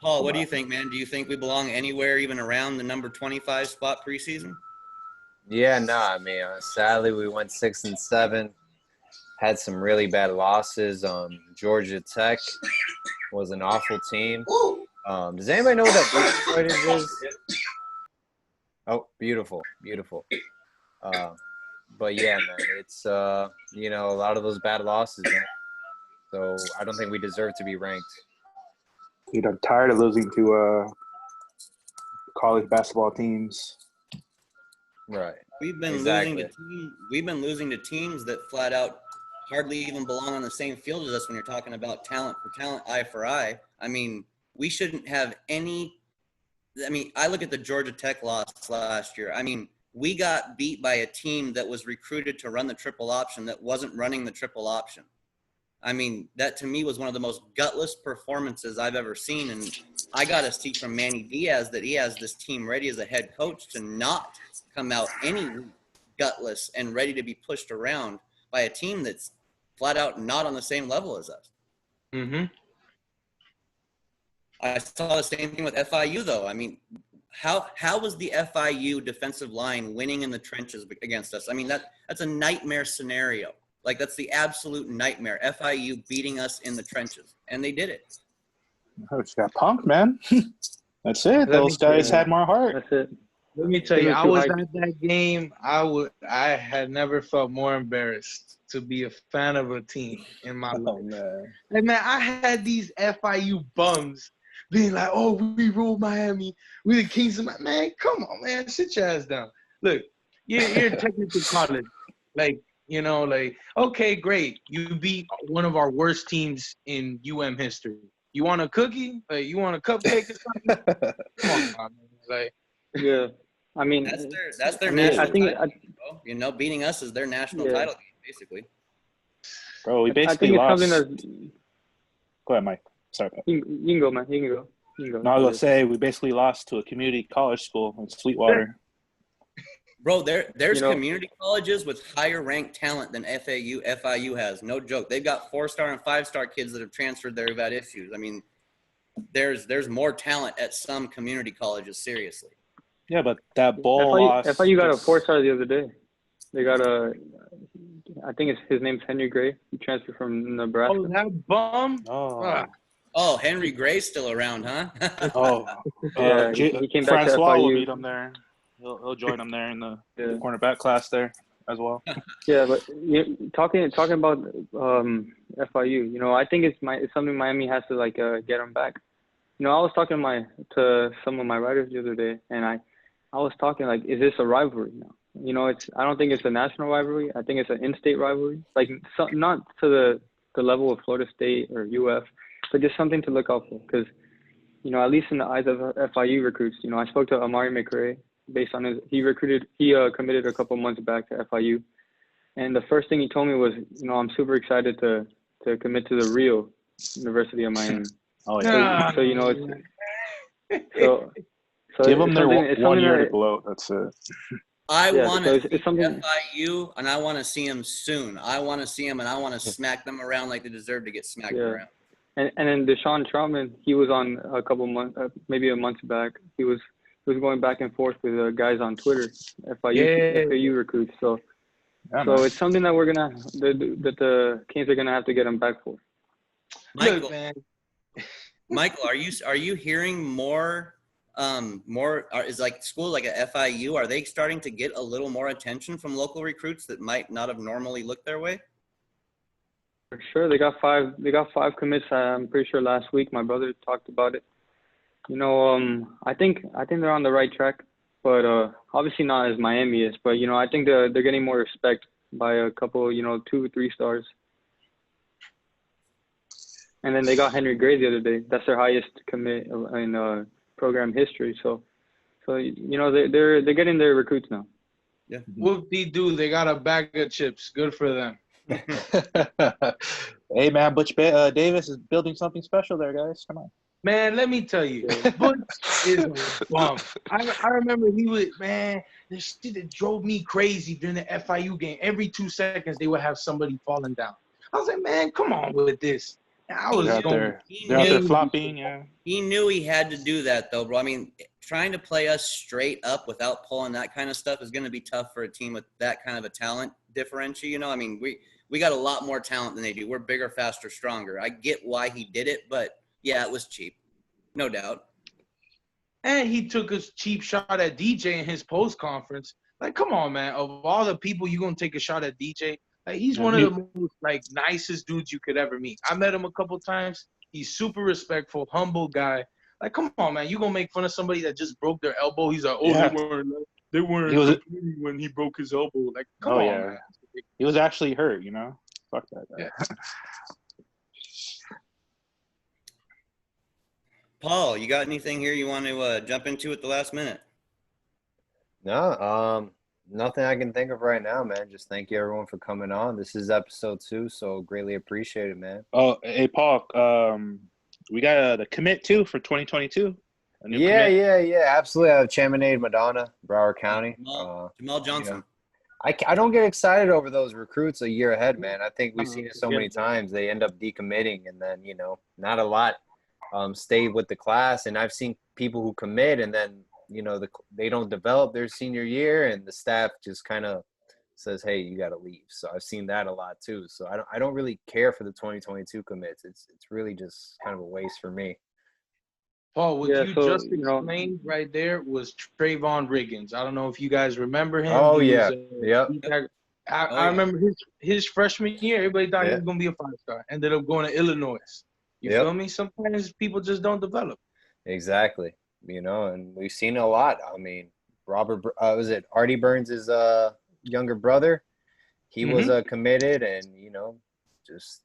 Paul, what do you think, man? Do you think we belong anywhere even around the number 25 spot preseason? Yeah, no, I mean, sadly, we went 6-7. Had some really bad losses. Georgia Tech was an awful team. Does anybody know what that Detroit is? Oh, beautiful, beautiful. But yeah, man, it's a lot of those bad losses, man. So I don't think we deserve to be ranked. Dude, I'm tired of losing to college basketball teams. Right. We've been losing to teams that flat out hardly even belong on the same field as us when you're talking about talent for talent, eye for eye. I mean, we shouldn't have any. I mean, I look at the Georgia Tech loss last year. I mean, we got beat by a team that was recruited to run the triple option that wasn't running the triple option. I mean, that to me was one of the most gutless performances I've ever seen. And I got to see from Manny Diaz that he has this team ready as a head coach to not come out any gutless and ready to be pushed around by a team that's flat out not on the same level as us. Mm-hmm. I saw the same thing with FIU, though. I mean, how was the FIU defensive line winning in the trenches against us? I mean, that's a nightmare scenario. Like, that's the absolute nightmare. FIU beating us in the trenches, and they did it. Oh, just got punked, man. That's it. Those guys had more heart. That's it. Let me tell you, I was at that game. I had never felt more embarrassed to be a fan of a team in my life. Man. Like, man, I had these FIU bums being like, "Oh, we ruled Miami. We the kings of man. Come on, man, sit your ass down. Look, you're technically college, like." You know, like, okay, great. You beat one of our worst teams in UM history. You want a cookie? Like, you want a cupcake or something? Come on, man. Like, yeah. I mean, that's their national title. Beating us is their national title game, basically. Bro, we basically lost. Go ahead, Mike. Sorry. You can go, man. You can go. No, I was going to say, we basically lost to a community college school in Sweetwater. Bro, there's community colleges with higher ranked talent than FIU has. No joke. They've got 4-star and 5-star kids that have transferred there who've had issues. I mean, there's more talent at some community colleges, seriously. Yeah, but that bowl loss. FIU got a 4-star the other day. They got I think his name's Henry Gray. He transferred from Nebraska. Oh, that bum? Oh, Henry Gray's still around, huh? Yeah, he came back to Francois FIU. will meet him there. He'll join them there in the cornerback class there as well. Yeah, but talking about FIU, I think it's something Miami has to get them back. I was talking to some of my writers the other day, and I was talking is this a rivalry now? I don't think it's a national rivalry. I think it's an in-state rivalry. Not to the level of Florida State or UF, but just something to look out for. Because at least in the eyes of FIU recruits, I spoke to Amari McRae. Based on he committed a couple months back to FIU, and the first thing he told me was, I'm super excited to commit to the real University of Miami. Oh yeah. So so give them their 1 year to gloat. That's it. I want to see FIU, and I want to see them soon. I want to see them, and I want to smack them around like they deserve to get smacked around. And then Deshaun Troutman, he was on a couple months, maybe a month back. He was going back and forth with guys on Twitter, FIU recruits. So it's something that that the Canes are gonna have to get him back for. Michael, are you hearing more? Is schools like a FIU, are they starting to get a little more attention from local recruits that might not have normally looked their way? For sure, they got five commits. I'm pretty sure last week my brother talked about it. I think they're on the right track, but obviously not as Miami is. But I think they're getting more respect by a couple, 2-3 stars. And then they got Henry Gray the other day. That's their highest commit in program history. So they're getting their recruits now. Yeah. Whoop-de-doo, they got a bag of chips. Good for them. Hey man, Butch Davis is building something special there, guys. Come on. Man, let me tell you, Butch is a bum. I remember he was, man, this shit that drove me crazy during the FIU game. Every 2 seconds, they would have somebody falling down. I was like, man, come on with this. I was They're out going. there. He They're out there knew, flopping. Yeah. he knew he had to do that, though, bro. I mean, trying to play us straight up without pulling that kind of stuff is going to be tough for a team with that kind of a talent differential. You know, I mean, we got a lot more talent than they do. We're bigger, faster, stronger. I get why he did it, but yeah, it was cheap, no doubt. And he took a cheap shot at DJ in his post conference. Like, come on, man. Of all the people you gonna take a shot at DJ, like he's one of the most like nicest dudes you could ever meet. I met him a couple times. He's super respectful, humble guy. Like, come on, man. You gonna make fun of somebody that just broke their elbow? He's like, oh, Yeah. they weren't competing when he broke his elbow. Like, come on, man. He was actually hurt, you know? Fuck that guy. Yeah. Paul, you got anything here you want to jump into at the last minute? No, nothing I can think of right now, man. Just thank you everyone for coming on. This is episode 2, so greatly appreciate it, man. Oh, hey, Paul, we got the commit too for 2022. Yeah, absolutely. I have Chaminade, Madonna, Broward County. Jamal Johnson. You know, I don't get excited over those recruits a year ahead, man. I think we've seen it so many times. They end up decommitting, and then, you know, not a lot stay with the class. And I've seen people who commit, and then, you know, they don't develop their senior year, and the staff just kind of says, hey, you got to leave. So I've seen that a lot too. So I don't really care for the 2022 commits. It's really just kind of a waste for me. Paul, what you just explained right there was Trayvon Riggins. I don't know if you guys remember him. Oh, he yeah. Was, I remember his freshman year, everybody thought he was going to be a 5-star. Ended up going to Illinois. You feel me? Sometimes people just don't develop. Exactly. You know, and we've seen a lot. I mean, Artie Burns' younger brother? He was committed, and, you know, just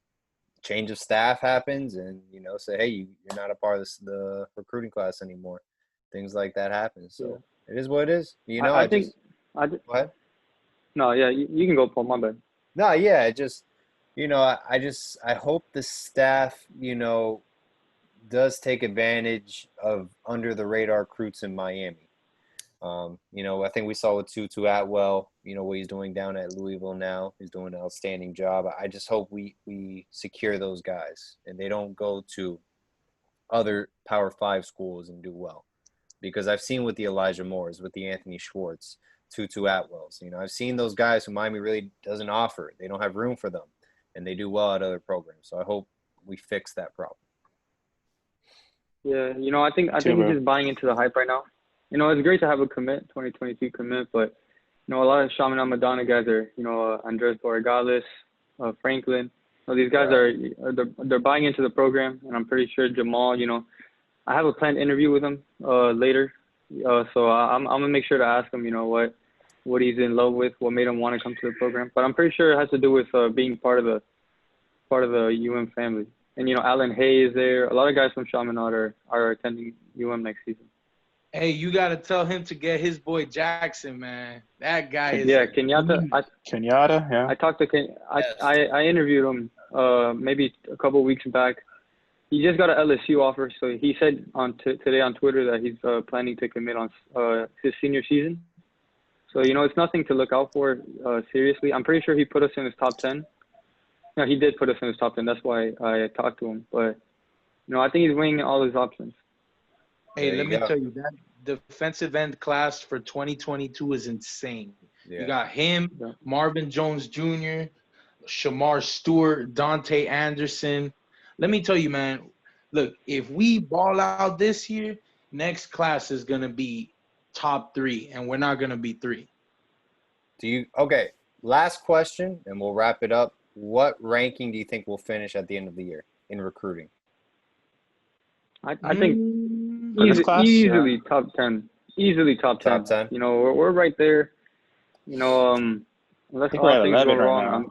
change of staff happens, and, you know, say, hey, you're not a part of the recruiting class anymore. Things like that happen. So it is what it is. You know, I think go ahead. No, yeah, you can go, Paul. My bad. No, yeah, just, you know, I hope the staff, you know, does take advantage of under the radar recruits in Miami. You know, I think we saw with Tutu Atwell, you know, what he's doing down at Louisville now. He's doing an outstanding job. I just hope we secure those guys and they don't go to other Power 5 schools and do well. Because I've seen with the Elijah Moores, with the Anthony Schwartz, Tutu Atwells. You know, I've seen those guys who Miami really doesn't offer. They don't have room for them, and they do well at other programs. So I hope we fix that problem. Yeah, you know, I think we're just buying into the hype right now. You know, it's great to have a commit, 2022 commit, but, you know, a lot of Chaminade Madonna guys are, you know, Andres Borregales, Franklin. You know, these guys they're buying into the program, and I'm pretty sure Jamal, you know, I have a planned interview with him later. So I'm going to make sure to ask him, you know, what he's in love with, what made him want to come to the program. But I'm pretty sure it has to do with being part of the UM family. And, you know, Alan Hay is there. A lot of guys from Chaminade are attending UM next season. Hey, you got to tell him to get his boy Jackson, man. That guy is Kenyatta. Kenyatta, yeah. I talked to I interviewed him maybe a couple weeks back. He just got an LSU offer, so he said today on Twitter that he's planning to commit on his senior season. So, you know, it's nothing to look out for seriously. I'm pretty sure he put us in his top 10. No, he did put us in his top 10. That's why I talked to him. But, you know, I think he's weighing all his options. Hey, let me tell you, that defensive end class for 2022 is insane. Yeah. You got him, Marvin Jones Jr., Shamar Stewart, Dante Anderson. Let me tell you, man, look, if we ball out this year, next class is going to be top 3, and we're not going to be 3. Okay, last question, and we'll wrap it up. What ranking do you think we'll finish at the end of the year in recruiting? I think easily top 10. Easily top 10. Top 10. You know, we're right there. You know, unless all things go wrong.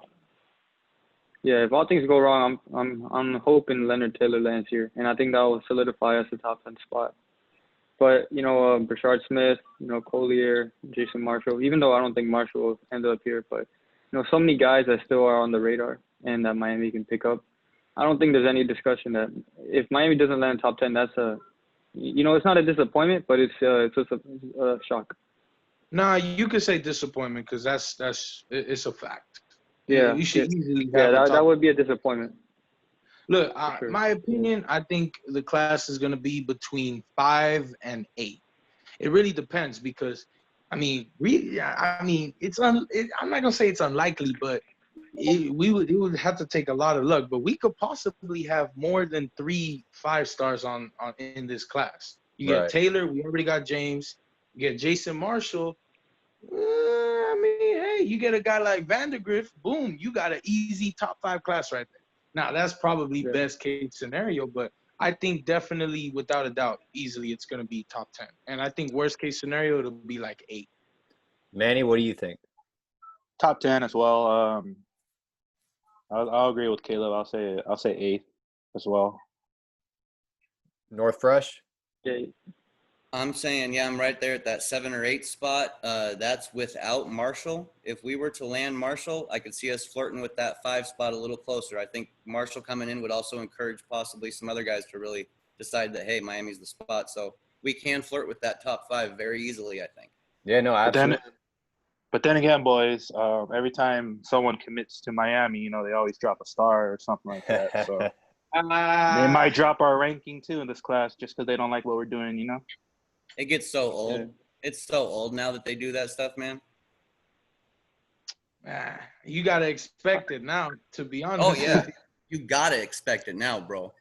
If all things go wrong, I'm hoping Leonard Taylor lands here, and I think that will solidify us a top 10 spot. But, you know, Brashard Smith, you know, Collier, Jason Marshall, even though I don't think Marshall will end up here, but, you know, so many guys that still are on the radar and that Miami can pick up. I don't think there's any discussion that if Miami doesn't land top 10, that's you know, it's not a disappointment, but it's just a shock. Nah, you could say disappointment because it's a fact. Yeah, we should easily that would be a disappointment. Look, sure. my opinion, I think the class is going to be between 5 and 8. It really depends because, I mean, I'm not gonna say it's unlikely, but it would have to take a lot of luck. But we could possibly have more than 3 5-stars on in this class. You get Right. Taylor, we already got James. You get Jason Marshall. I mean, hey, you get a guy like Vandergrift, boom, you got an easy top 5 class right there. Now that's probably best case scenario, but I think definitely, without a doubt, easily it's going to be top 10. And I think worst case scenario, it'll be like 8. Manny, what do you think? Top 10 as well. I'll agree with Caleb. I'll say 8 as well. North Fresh? Yeah, I'm saying, yeah, I'm right there at that 7 or 8 spot. That's without Marshall. If we were to land Marshall, I could see us flirting with that 5 spot a little closer. I think Marshall coming in would also encourage possibly some other guys to really decide that, hey, Miami's the spot. So we can flirt with that top 5 very easily, I think. Yeah, no, absolutely. But then again, boys, every time someone commits to Miami, you know, they always drop a star or something like that. So they might drop our ranking too in this class just because they don't like what we're doing, you know? It gets so old. Yeah. It's so old now that they do that stuff, man. You got to expect it now, to be honest. Oh, yeah. You got to expect it now, bro.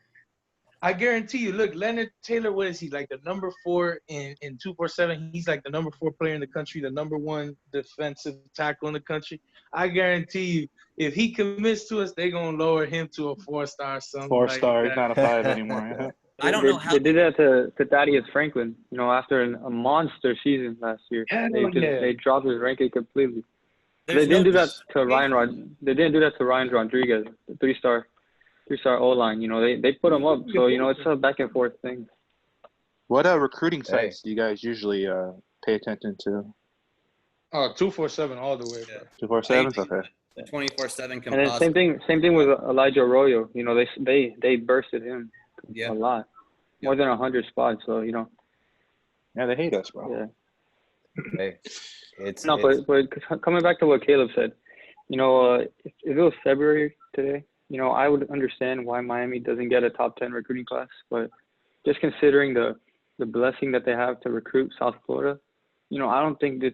I guarantee you, look, Leonard Taylor, what is he, like the number 4 in 247? He's like the number 4 player in the country, the number 1 defensive tackle in the country. I guarantee you, if he commits to us, they're going to lower him to a 4-star or something 4-star, like he's that. not a 5 anymore. I don't know how they did that to Thaddeus Franklin. You know, after a monster season last year, they dropped his ranking completely. They didn't do that to They didn't do that to Ryan Rodriguez, the 3-star O-line. You know, they put him up. So, you know, it's a back and forth thing. What recruiting sites do you guys usually pay attention to? Oh, 247 all the way, bro. 247? Okay. 24/7 composite. And then same thing with Elijah Arroyo. You know, they bursted him a lot, more than 100 spots. So, you know. Yeah, they hate us, bro. Yeah. Hey, but coming back to what Caleb said, you know, if it was February today, you know, I would understand why Miami doesn't get a top 10 recruiting class. But just considering the blessing that they have to recruit South Florida, you know, I don't think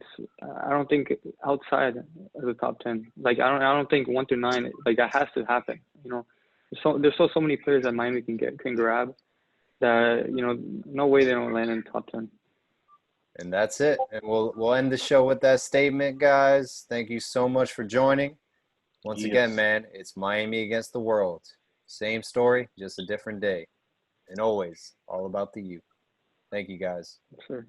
outside of the top 10. Like I don't think 1 through 9. Like that has to happen. You know, there's so many players that Miami can grab that, you know, no way they don't land in the top 10. And that's it. And we'll end the show with that statement, guys. Thank you so much for joining. Once again, man, it's Miami against the world. Same story, just a different day. And always all about the U. Thank you, guys. Sure.